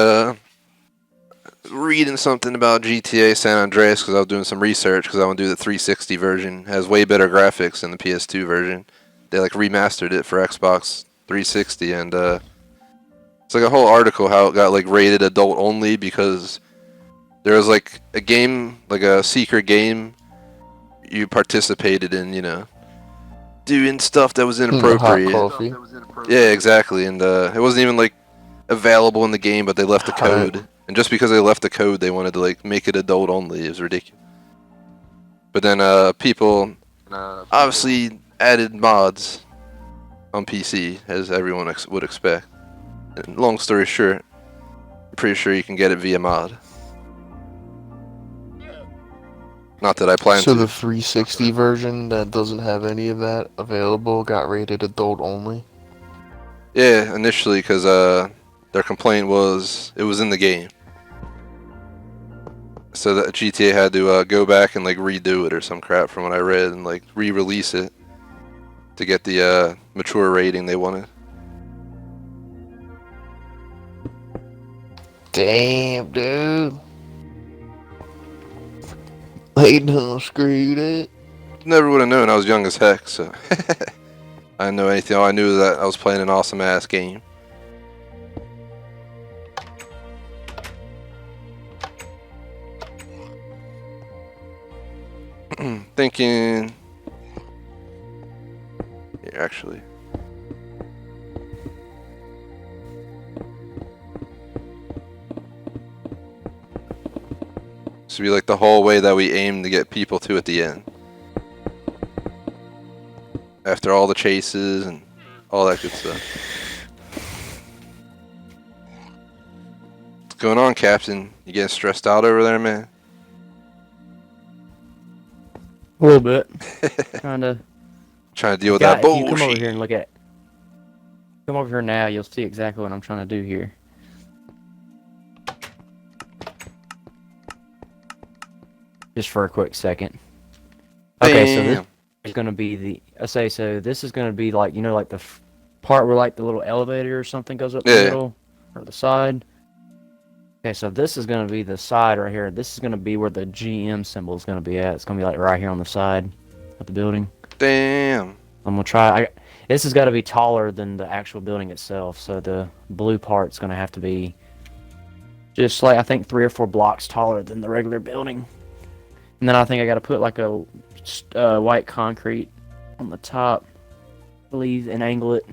reading something about GTA San Andreas because I was doing some research because I want to do the 360 version. It has way better graphics than the PS2 version. They like remastered it for Xbox 360, and it's like a whole article how it got like rated adult only because there was like a game, like a secret game you participated in, you know, doing stuff that was Hot inappropriate. coffee. Yeah, exactly, and it wasn't even like available in the game, but they left the code. And just because they left the code, they wanted to like make it adult only. It was ridiculous. But then people obviously added mods on PC, as everyone would expect. And long story short, I'm pretty sure you can get it via mod. Not that I plan So to. the 360 version that doesn't have any of that available got rated adult only. Yeah, initially, because their complaint was it was in the game. So that GTA had to go back and like redo it or some crap from what I read and like re-release it to get the mature rating they wanted. Damn, dude. They done screwed it. Never would have known. I was young as heck, so I didn't know anything. All I knew was that I was playing an awesome ass game. Thinking. Yeah, actually. This would be like the whole way that we aim to get people to at the end. After all the chases and all that good stuff. What's going on, Captain? You getting stressed out over there, man? A little bit. Trying to Deal with that if bullshit. you come over here and look at come over here now, you'll see exactly what I'm trying to do here. Just for a quick second. Okay, so this is going to be this is going to be like, you know, like the part where like the little elevator or something goes up the middle or the side. Okay, so this is going to be the side right here. This is going to be where the GM symbol is going to be at. It's going to be like right here on the side of the building. Damn. I'm going to try. This has got to be taller than the actual building itself. So the blue part's going to have to be just like, I think 3 or 4 blocks taller than the regular building. And then I think I got to put like a white concrete on the top, I believe, and angle it.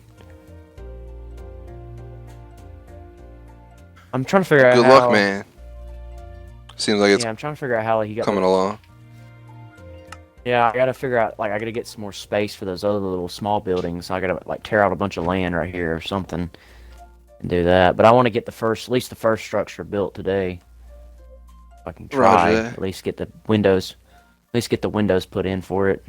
I'm trying to figure out Good how... luck, man. Seems like it's I'm trying to figure out how he got coming along. Yeah, I gotta figure out, like, I gotta get some more space for those other little small buildings. So I gotta, like, tear out a bunch of land right here or something and do that. But I want to get at least the first structure built today. If I can try, at least get the windows put in for it.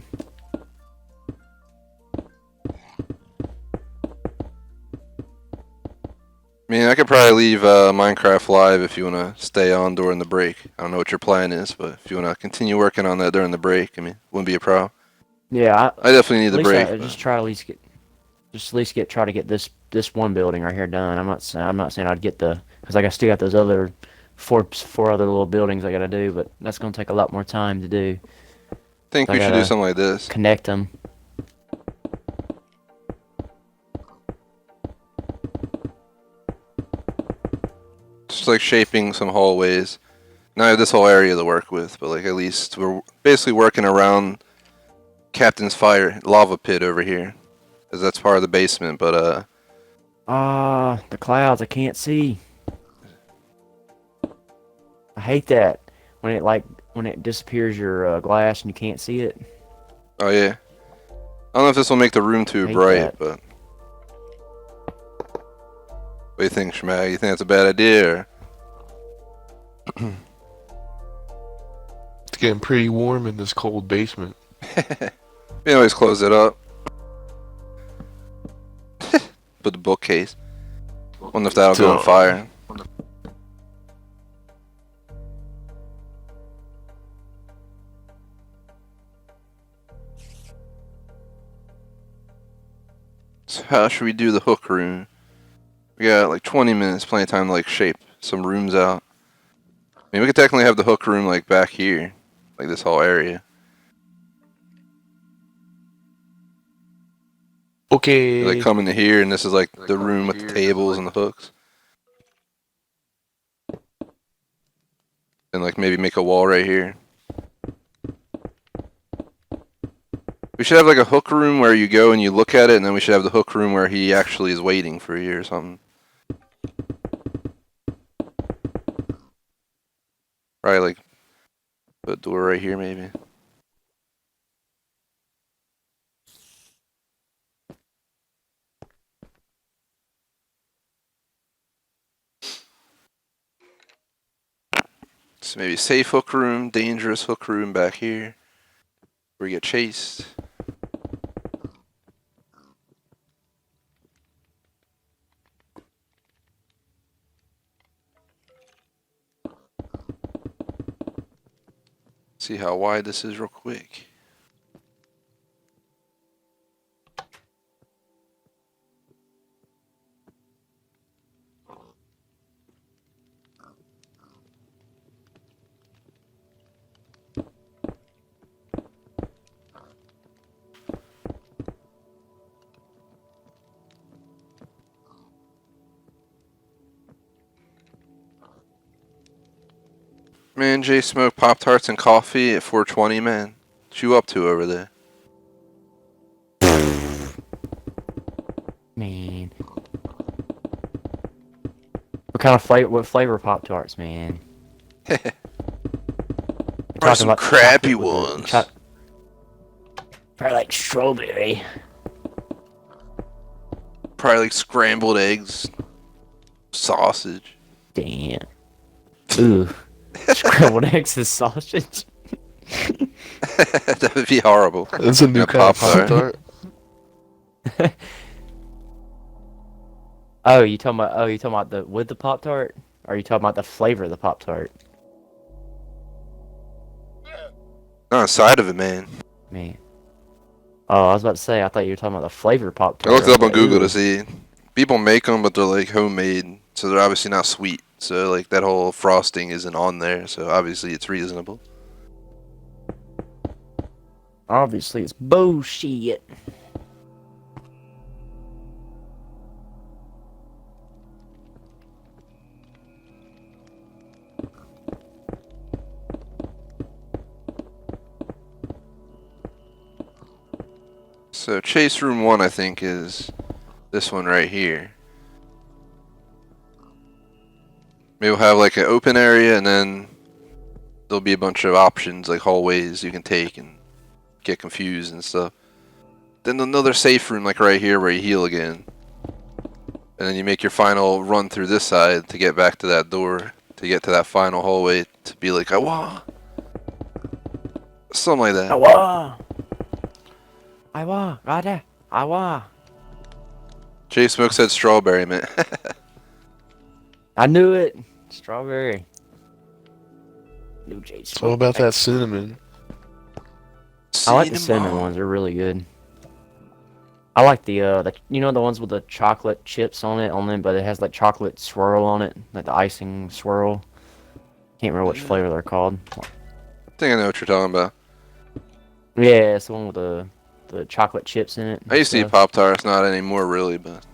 I mean, I could probably leave Minecraft live if you want to stay on during the break. I don't know what your plan is, but if you want to continue working on that during the break, I mean, wouldn't be a problem. Yeah, I definitely need the break. Just try to try to get this one building right here done. I'm not saying I'd get because I still got those other four other little buildings I gotta do, but that's gonna take a lot more time to do. I think we should do something like this. Connect them. Just like shaping some hallways. Now I have this whole area to work with, but like at least we're basically working around Captain's Fire lava pit over here, because that's part of the basement. But The clouds I can't see. I hate that when it disappears your glass and you can't see it. oh yeah, I don't know if this will make the room too Hate bright, that. but what do you think, Schmag? You think that's a bad idea? Or? It's getting pretty warm in this cold basement. We always close it up. Put the bookcase. Wonder if that'll go on fire. So how should we do the hook room? We got like 20 minutes, plenty of time to like shape some rooms out. I mean, we could technically have the hook room like back here, like this whole area. Okay. Like come into here, and this is like the room with the tables and the hooks. And like maybe make a wall right here. We should have like a hook room where you go and you look at it, and then we should have the hook room where he actually is waiting for you or something. Right, like put a door right here maybe. So maybe safe hook room, dangerous hook room back here, where you get chased. See how wide this is real quick. Man, Jay smoked Pop-Tarts and coffee at 420, man. What you up to over there? Man. What kind of flavor? What flavor Pop Tarts, man? Probably some the crappy chocolate with ones. Probably like strawberry. Probably like scrambled eggs, sausage. Damn. Ooh. Scrambled eggs and sausage. That would be horrible. That's a new Yeah, kind of Pop-Tart. Pop-Tart. Oh, you talking about the with the Pop Tart? Or are you talking about the flavor of the Pop Tart? Not inside of it, man. Man. Oh, I was about to say, I thought you were talking about the flavor Pop I Tart. looked it up on Google to see. People make them, but they're like homemade, so they're obviously not sweet. So like that whole frosting isn't on there, so obviously it's reasonable. Obviously, it's bullshit. So chase room 1, I think, is this one right here. Maybe we'll have like an open area, and then there'll be a bunch of options, like hallways you can take and get confused and stuff. Then another safe room, like right here, where you heal again. And then you make your final run through this side to get back to that door, to get to that final hallway, to be like, "Awa!" Something like that. Awa! Awa! Rada! Awa! Jay Smoke said strawberry, man. I knew it! Strawberry. New J It's all about that cinnamon. I like the cinnamon ones, they're really good. I like the you know the ones with the chocolate chips on them, but it has like chocolate swirl on it, like the icing swirl. Can't remember which flavor they're called. I think I know what you're talking about. Yeah, it's the one with the chocolate chips in it. I used to eat Pop-Tarts, not anymore really, but...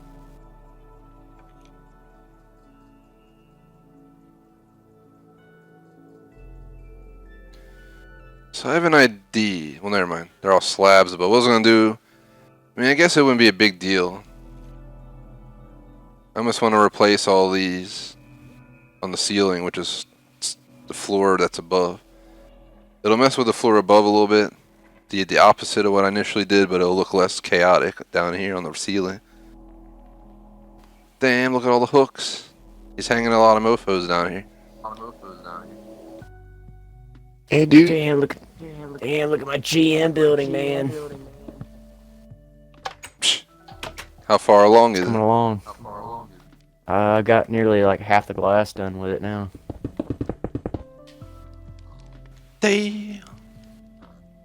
So I have an ID. Well, never mind. They're all slabs, but what was I gonna do? I mean, I guess it wouldn't be a big deal. I almost want to replace all these on the ceiling, which is the floor that's above. It'll mess with the floor above a little bit. The opposite of what I initially did, but it'll look less chaotic down here on the ceiling. Damn, look at all the hooks. He's hanging a lot of mofos down here. Hey, dude. Damn, look at my GM building, man. Psh. How far along is Coming it? along. I got nearly like half the glass done with it now. Damn.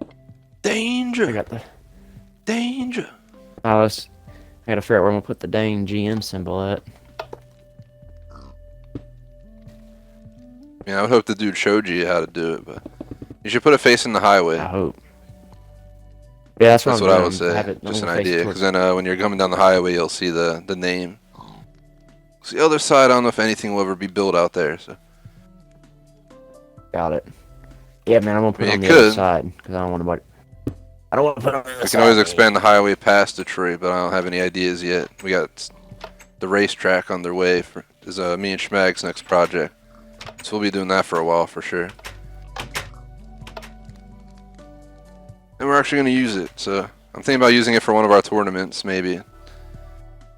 I Danger. got the. Danger. I gotta figure out where I'm gonna put the dang GM symbol at. Yeah, I would hope the dude showed you how to do it, but you should put it facing the highway. I hope. Yeah, that's what That's I'm what I doing. would say. Have it- Just an I'm gonna face it idea, towards- because then when you're coming down the highway, you'll see the name. 'Cause the other side, I don't know if anything will ever be built out there. So Got it. Yeah, man, I'm gonna put I it on mean, the it other could. side because I don't want to. I don't want to put it on the other we side. can always man. expand the highway past Detroit, but I don't have any ideas yet. We got the racetrack underway for me and Schmag's next project, so we'll be doing that for a while for sure. And we're actually going to use it, so I'm thinking about using it for one of our tournaments, maybe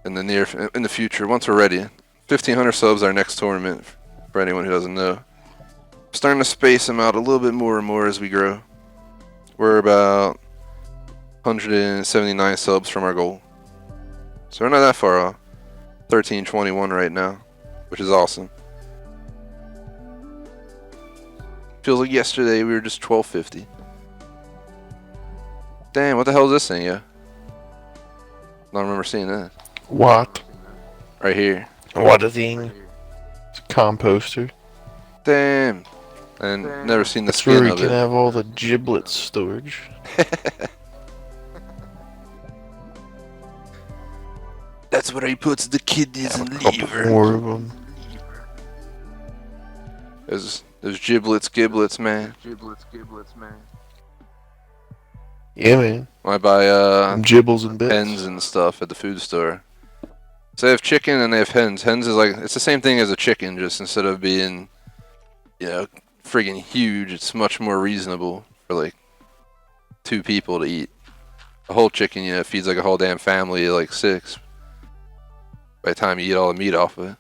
in the future once we're ready. 1,500 subs our next tournament. For anyone who doesn't know, starting to space them out a little bit more and more as we grow. We're about 179 subs from our goal, so we're not that far off. 1321 right now, which is awesome. Feels like yesterday we were just 1250. Damn, what the hell is this thing, yeah? I don't remember seeing that. What? Right here. What a thing. It's a composter. Damn. And never seen the That's where skin we of can it. have all the giblets storage. That's where he puts the kidneys and A couple liver. more of them. There's giblets, man. Giblets, man. Yeah, man. I buy Them gibbles and bits. hens and stuff at the food store. So they have chicken and they have hens. Hens is like, it's the same thing as a chicken, just instead of being, friggin' huge, it's much more reasonable for like 2 people to eat. A whole chicken, feeds like a whole damn family, like 6. By the time you eat all the meat off of it.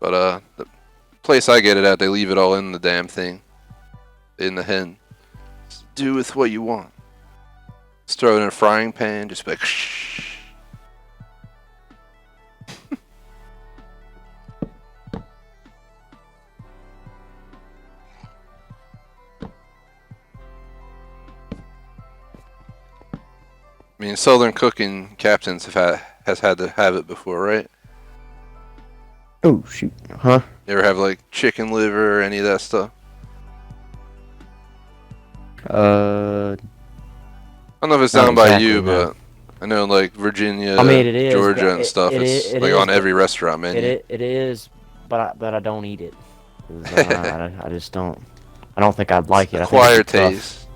But the place I get it at, they leave it all in the damn thing. In the hen. Just do with what you want. Just throw it in a frying pan, just be like shh. I mean, Southern cooking captains has had to have it before, right? Oh shoot! Huh? You ever have like chicken liver or any of that stuff? Uh, I don't know if it's Not down by exactly, you, no. but I know like Virginia, I mean, it is, Georgia, but and stuff. it It's is- it like is, on but every restaurant menu. it is, but I don't eat it. 'Cause, I just don't. I don't think I'd like it. I think Acquired it'd be tough. taste.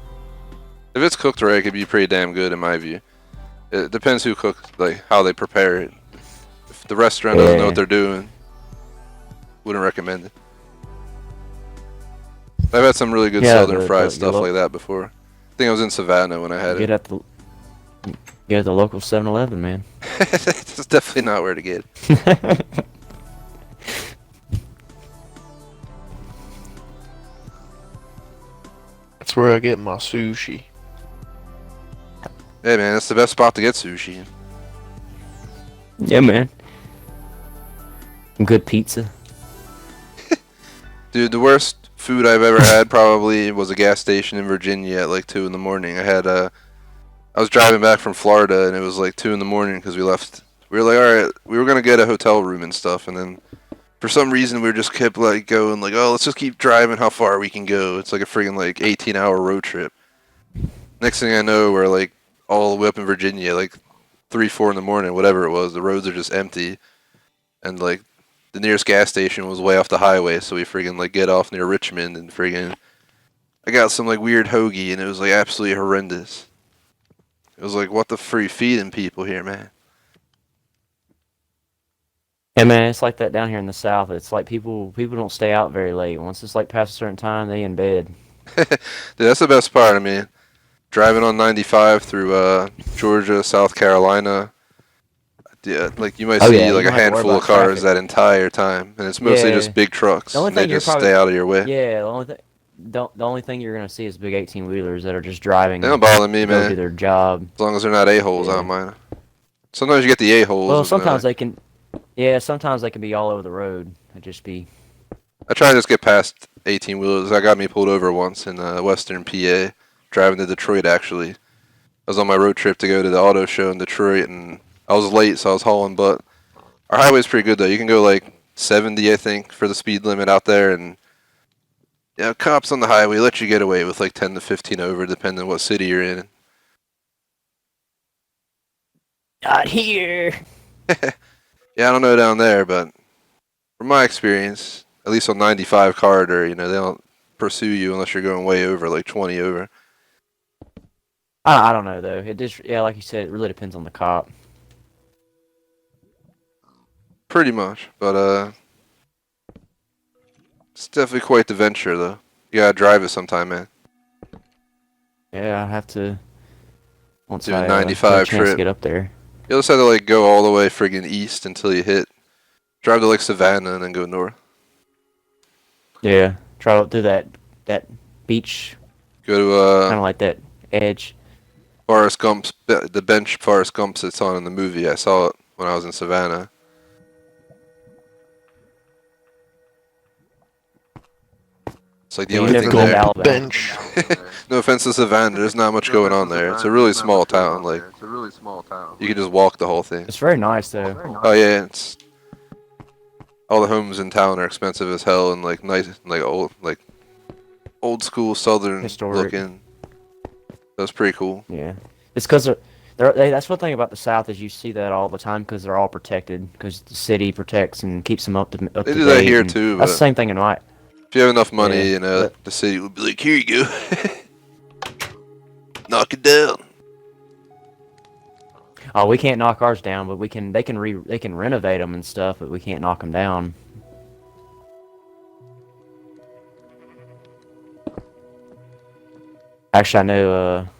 If it's cooked right, it could be pretty damn good in my view. It depends who cooks, like how they prepare it. If the restaurant doesn't know what Yeah. they're doing, wouldn't recommend it. I've had some really good Yeah, southern the- fried the stuff lo- like that before. I think I was in Savannah when I had Get it. at the local 7-Eleven, man. It's definitely not where to get it. That's where I get my sushi. Hey man, that's the best spot to get sushi. Yeah, man. Some good pizza. Dude, the worst food I've ever had probably was a gas station in Virginia at like 2 in the morning. I was driving back from Florida and it was like 2 in the morning because we left. We were like, alright, we were going to get a hotel room and stuff, and then for some reason we just kept like going like, oh, let's just keep driving how far we can go. It's like a friggin' like 18-hour road trip. Next thing I know, we're like all the way up in Virginia, like 3, 4 in the morning, whatever it was. The roads are just empty, and like the nearest gas station was way off the highway, so we friggin' like get off near Richmond and friggin' I got some like weird hoagie, and it was like absolutely horrendous. It was like, what the free feeding people here, man? Yeah, man, it's like that down here in the South. It's like people don't stay out very late. Once it's like past a certain time, they in bed. Dude, that's the best part. I mean, driving on 95 through Georgia, South Carolina. Yeah, like you might Oh see yeah, you like a don't have to worry handful of about cars traffic. that entire time, and it's mostly Yeah. just big trucks, The only and they thing you're just probably stay out of your way. yeah, the only thing you're gonna see is big 18-wheelers that are just They driving don't bother me, to go do man. their job. As long as they're not a-holes, I Yeah. don't mind. Sometimes you get the a-holes Well, with no. sometimes they can. Yeah, sometimes they can be all over the road. It just be. I try to just get past 18-wheelers. That got me pulled over once in Western PA, driving to Detroit. Actually, I was on my road trip to go to the auto show in Detroit, and I was late, so I was hauling butt. Our highway's pretty good though. You can go like 70, I think, for the speed limit out there, and yeah, cops on the highway let you get away with like 10 to 15 over, depending on what city you're in. Not here. Yeah, I don't know down there, but from my experience, at least on 95 corridor, they don't pursue you unless you're going way over, like 20 over. I don't know though. It just like you said, it really depends on the cop. Pretty much, but it's definitely quite the venture though. You gotta drive it sometime, man. Yeah, I have to once Do a I get a 95 chance to trip. get up there. You just have to like go all the way friggin' east until you hit. Drive to like Savannah and then go north. Yeah, try to do that beach, Go to kind of like that edge. Forrest Gump's the bench Forrest Gump sits on in the movie. I saw it when I was in Savannah. It's like the Yeah, you only never thing been to there. Alabama. Bench. No offense to Savannah, there's not much going on there. It's a really small town. Like It's a really small town. you can just walk the whole thing. It's very nice though. Oh yeah, it's all the homes in town are expensive as hell and like nice, like old school southern Historic. looking. That's pretty cool. Yeah, it's because that's one thing about the South is you see that all the time because they're all protected because the city protects and keeps them up They to do that date. here and too, That's the but same thing in my. if you have enough money, Yeah, but- the city would be like, here you go, knock it down. Oh, we can't knock ours down, but we can. They can renovate them and stuff, but we can't knock them down. Actually, I know a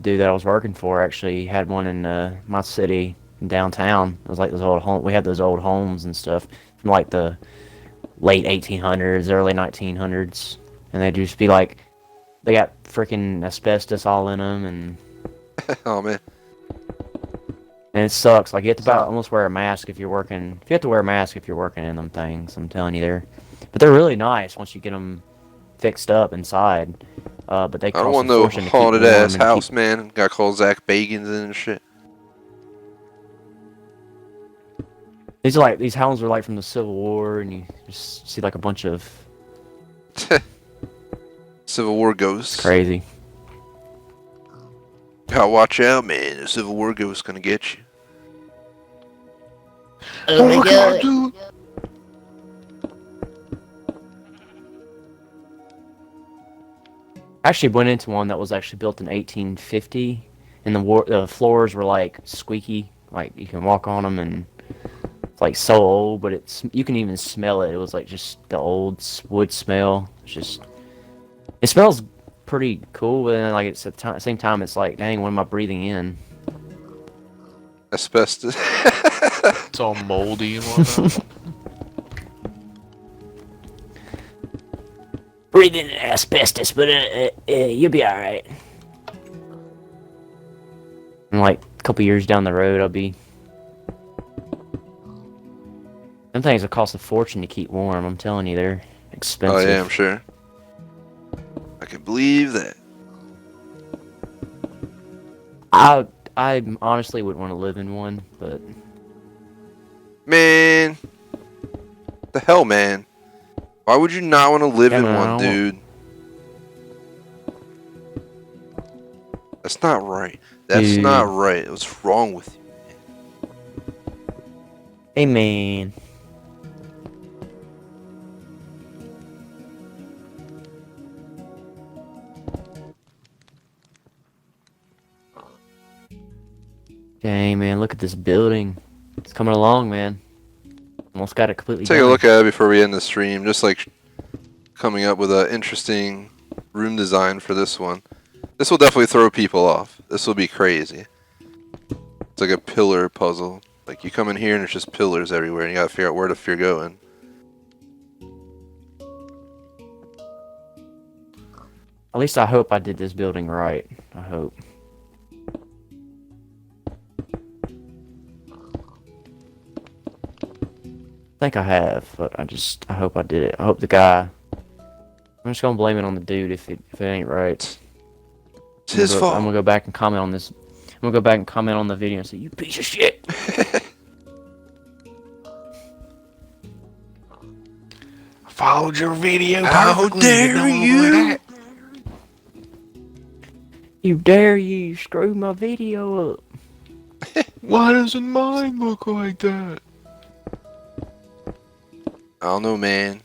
dude that I was working for actually had one in my city downtown. It was like those old home. We had those old homes and stuff from like the late 1800s, early 1900s, and they'd just be like, they got freaking asbestos all in them, and Oh man, it sucks. Like you have to about almost wear a mask if you're working. If you have to wear a mask if you're working in them things, I'm telling you, they're really nice once you get them fixed up inside. But they I don't cost want a no fortune to keep haunted warm ass and house, keep- man. Got called Zach Bagans in and shit. These are like these houses are like from the Civil War, and you just see like a bunch of Civil War ghosts. crazy. Gotta watch out, man. The Civil War ghost gonna get you. Oh my god, dude. I actually went into one that was actually built in 1850, and the floors were like squeaky, like you can walk on them, and it's like so old, but you can even smell it. It was like just the old wood smell. It smells pretty cool, but then like it's at the same time it's like, dang, what am I breathing in? Asbestos. It's all moldy and whatnot. Breathing in asbestos, but you'll be all right. And like a couple years down the road, I'll be. Them things will cost a fortune to keep warm. I'm telling you, they're expensive. Oh yeah, I'm sure. I can believe that. I honestly wouldn't want to live in one, but Man, the hell, man. Why would you not want to live Yeah, in man, I one, don't dude? That's not right. That's not Dude. right. What's wrong with you? hey man, Dang, man, look at this building. It's coming along, man. Almost got it completely Take a done. look at it before we end the stream. Just like coming up with an interesting room design for this one. This will definitely throw people off. This will be crazy. It's like a pillar puzzle. Like you come in here and it's just pillars everywhere, and you gotta figure out where you're going. At least I hope I did this building right. I hope. I think I have, but I hope I did it. I hope the guy. I'm just gonna blame it on the dude if it ain't right. It's his fault. I'm gonna go back and comment on this. I'm gonna go back and comment on the video and say, "You piece of shit." I followed your video How perfectly. dare don't look you. like that. You dare you screw my video up. Why doesn't mine look like that? I don't know, man.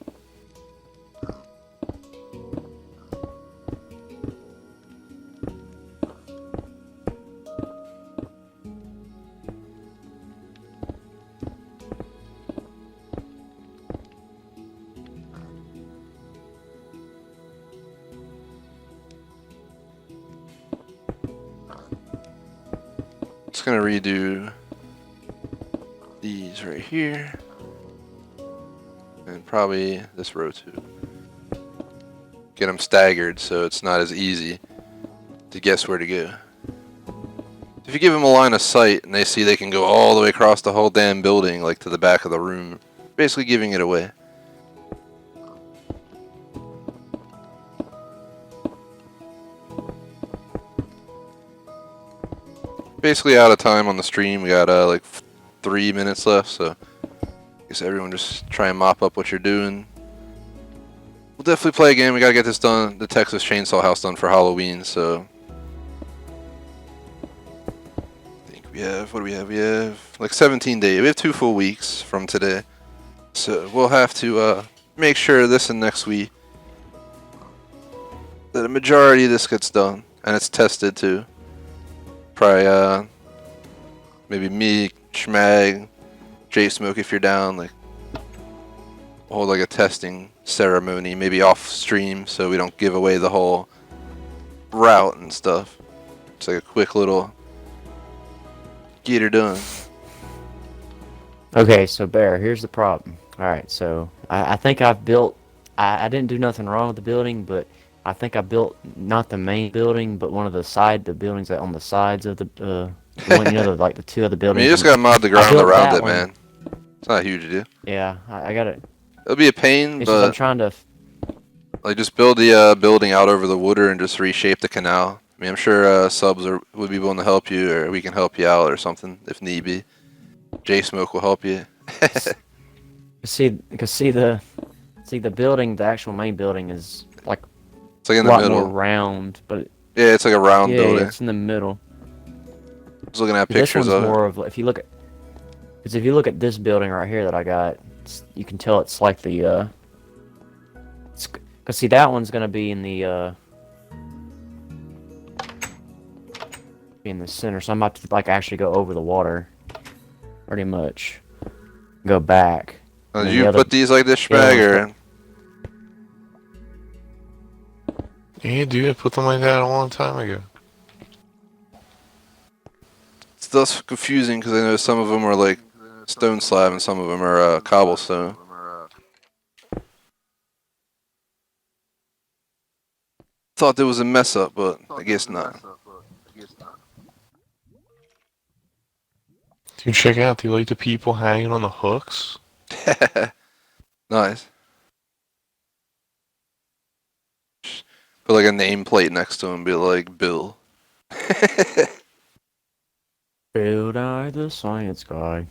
Just gonna redo these right here. And probably this row too. Get them staggered so it's not as easy to guess where to go. If you give them a line of sight and they see they can go all the way across the whole damn building, like to the back of the room, basically giving it away. Basically out of time on the stream. We got like 3 minutes left, so I guess everyone just try and mop up what you're doing. We'll definitely play again. We gotta get this done, the Texas Chainsaw House done for Halloween, so I think we have, what do we have? We have like 17 days. We have 2 full weeks from today. So we'll have to make sure this and next week that a majority of this gets done. And it's tested too. Probably maybe me, Schmag, J Smoke if you're down, like hold like a testing ceremony, maybe off stream so we don't give away the whole route and stuff. It's like a quick little get her done. Okay, so Bear, here's the problem. Alright, so I think I've built. I didn't do nothing wrong with the building, but I think I built not the main building, but one of the buildings that on the sides of the one, like the 2 other I buildings. mean, you just gotta mod the ground built around that it, one. man. It's not huge to do. Yeah, I got it. It'll be a pain, It's just I'm but trying to. like just build the building out over the water and just reshape the canal. I mean, I'm sure subs would be willing to help you, or we can help you out or something if need be. J Smoke will help you. See the building, the actual main building is like It's like in a the lot middle. more round, but Yeah, it's like a round yeah, building. it's in the middle. I was looking at This pictures one's of it. more of if you look at this building right here that I got, you can tell it's like the cause see that one's gonna be in the center, so I'm about to like actually go over the water, pretty much, go back. Did And you the other- put these like this, the other Schmag, one's or Yeah, dude, I put them like that a long time ago. it's thus confusing because I know some of them are like stone slab and some of them are cobblestone. Thought there was a mess up, but I guess not. Dude, check it out. Do you like the people hanging on the hooks? Nice. Put like a nameplate next to him, be like Bill. Build I the science guy.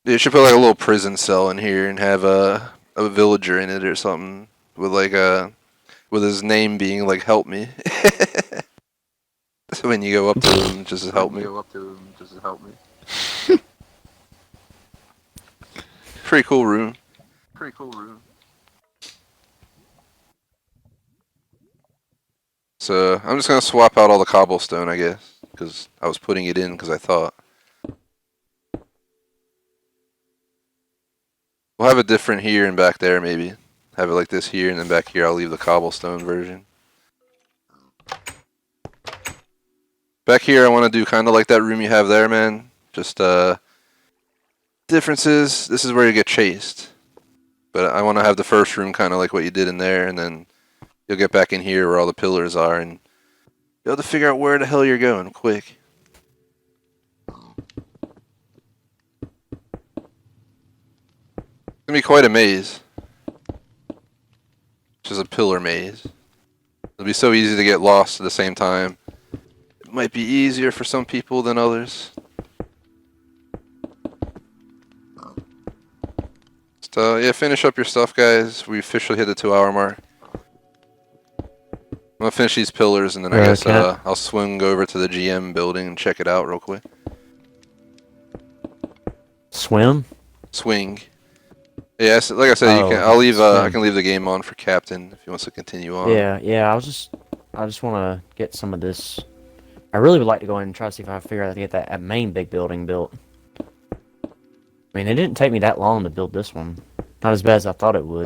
You should put like a little prison cell in here and have a villager in it or something with like with his name being like "Help me." So when you go up to him, just help me. Pretty cool room. so I'm just gonna swap out all the cobblestone, I guess, because I was putting it in because I thought. We'll have it different here and back there, maybe. Have it like this here, and then back here I'll leave the cobblestone version. Back here I want to do kind of like that room you have there, man. Just, differences. This is where you get chased. But I want to have the first room kind of like what you did in there, and then you'll get back in here where all the pillars are, and you'll have to figure out where the hell you're going quick. It's gonna be quite a maze. Which is a pillar maze. It'll be so easy to get lost at the same time. It might be easier for some people than others. So yeah, finish up your stuff, guys. We officially hit the 2-hour mark. I'm gonna finish these pillars, and then I guess I'll swing over to the GM building and check it out real quick. Swim? Swing. Yeah, so like I said, you Oh, can. I'll leave. I swing. can leave the game on for Captain if he wants to continue on. Yeah. I just want to get some of this. I really would like to go in and try to see if I can figure out how to get that main big building built. I mean, it didn't take me that long to build this one. Not as bad as I thought it would.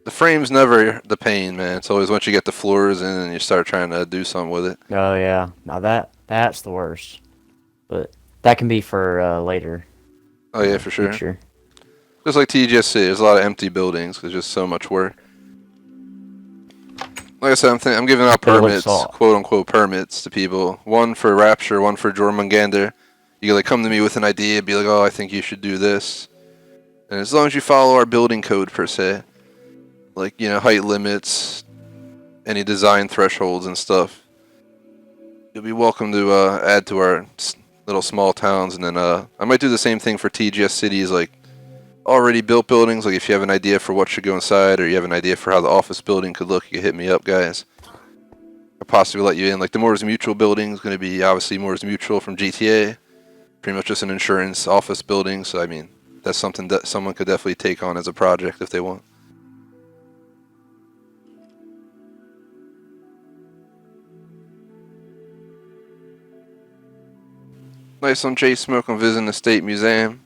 The frame's never the pain, man. It's always once you get the floors in and you start trying to do something with it. Oh yeah, now that's the worst. But that can be for later. Oh yeah, for sure. Future. Just like TGSC, there's a lot of empty buildings because just so much work. Like I said, I'm giving out But it looks permits, soft. quote unquote permits to people. One for Rapture, one for Jormungandr. You can like come to me with an idea, be like, oh, I think you should do this. And as long as you follow our building code per se, like, you know, height limits, any design thresholds and stuff, you'll be welcome to add to our little small towns. And then I might do the same thing for TGS cities, like already built buildings. Like if you have an idea for what should go inside, or you have an idea for how the office building could look, you can hit me up, guys. I'll possibly let you in. Like the Moors Mutual building is going to be obviously Moors Mutual from GTA. Pretty much just an insurance office building. So I mean, that's something that someone could definitely take on as a project if they want. Nice on J Smoke on visiting the State Museum.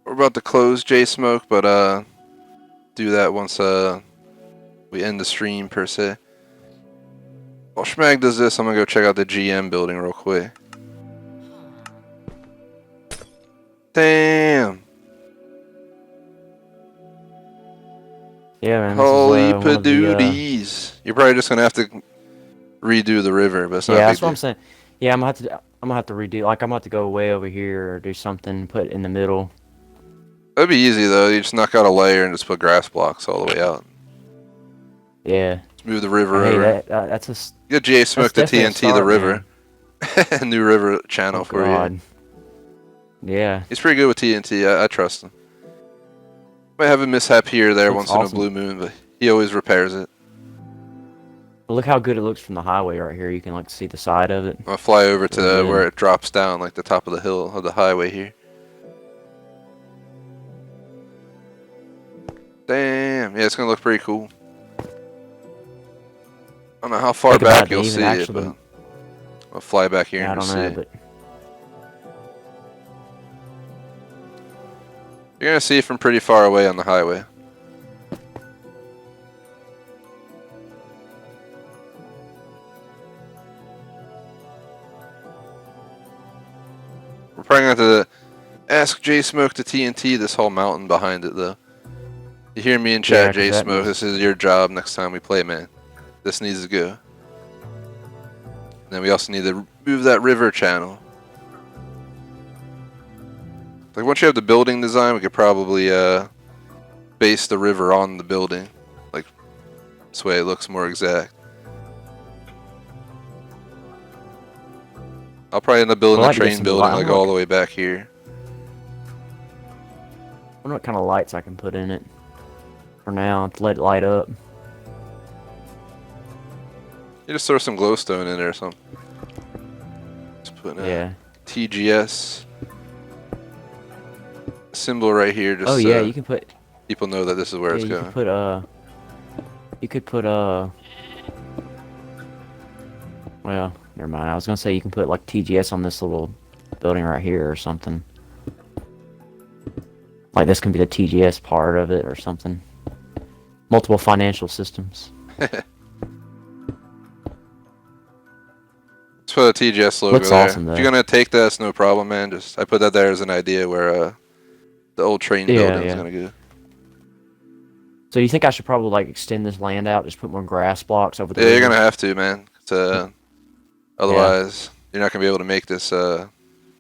We're about to close J Smoke, but do that once we end the stream per se. While Schmag does this, I'm gonna go check out the GM building real quick. Damn! Yeah, man. Holy This is, one of the, padooties! You're probably just gonna have to redo the river, but it's not yeah, a big that's what I'm deal. saying. Yeah, I'm gonna have to redo. Like I'm gonna have to go way over here or do something, put it in the middle. That'd be easy though. You just knock out a layer and just put grass blocks all the way out. Yeah. Just move the river Hey, over. that's a Get J Smoke to definitely a TNT the start, river. New river channel oh, for you. God. Yeah. He's pretty good with TNT. I trust him. Might have a mishap here or there Looks once in a awesome. blue moon, but he always repairs it. But look how good it looks from the highway right here. You can like see the side of it. I'll fly over to Really good. where it drops down, like the top of the hill of the highway here. Damn, yeah, it's gonna look pretty cool. I don't know how far Think about back it, you'll even see it, actually- but I'll fly back here Yeah, I and don't you'll see know, it. but You're gonna see it from pretty far away on the highway. We're probably gonna have to ask J Smoke to TNT this whole mountain behind it, though. You hear me in chat, Yeah, 'cause J that Smoke. needs- This is your job next time we play, man. This needs to go. And then we also need to move that river channel. Like once you have the building design, we could probably base the river on the building. Like this way it looks more exact. I'll probably end up building Well, the I'd get train some building light- like I'm all look- the way back here. I wonder what kind of lights I can put in it for now to let it light up. You just throw some glowstone in there or something. Just put Yeah. TGS symbol right here. Just Oh yeah, so you can put. people know that this is where Yeah, it's you going. can put You could put well, never mind. I was gonna say you can put like TGS on this little building right here or something. Like this can be the TGS part of it or something. Multiple financial systems. Let's put a TGS logo Looks there. awesome, If though. you're gonna take that, it's no problem, man. Just I put that there as an idea where the old train building is gonna go. So you think I should probably like extend this land out, just put more grass blocks over the Yeah, you're river? gonna have to, man. Otherwise, you're not gonna be able to make this a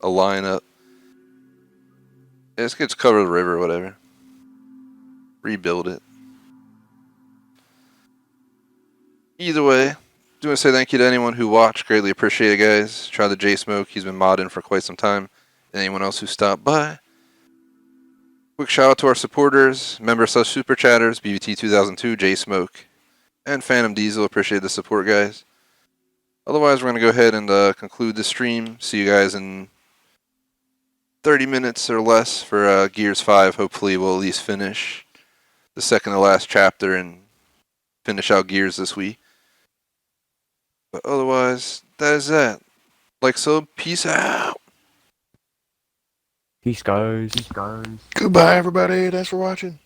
line up. Yeah, just get to cover the river, or whatever. Rebuild it. Either way, do want to say thank you to anyone who watched. Greatly appreciate it, guys. Try the J Smoke. He's been modding for quite some time. And anyone else who stopped by. Quick shout out to our supporters, member / super chatters, BBT 2002, J Smoke, and Phantom Diesel. Appreciate the support, guys. Otherwise, we're gonna go ahead and conclude the stream. See you guys in 30 minutes or less for Gears 5. Hopefully, we'll at least finish the second to last chapter and finish out Gears this week. But otherwise, that is that. Like so, peace out. Peace, guys. Goodbye, everybody. Thanks for watching.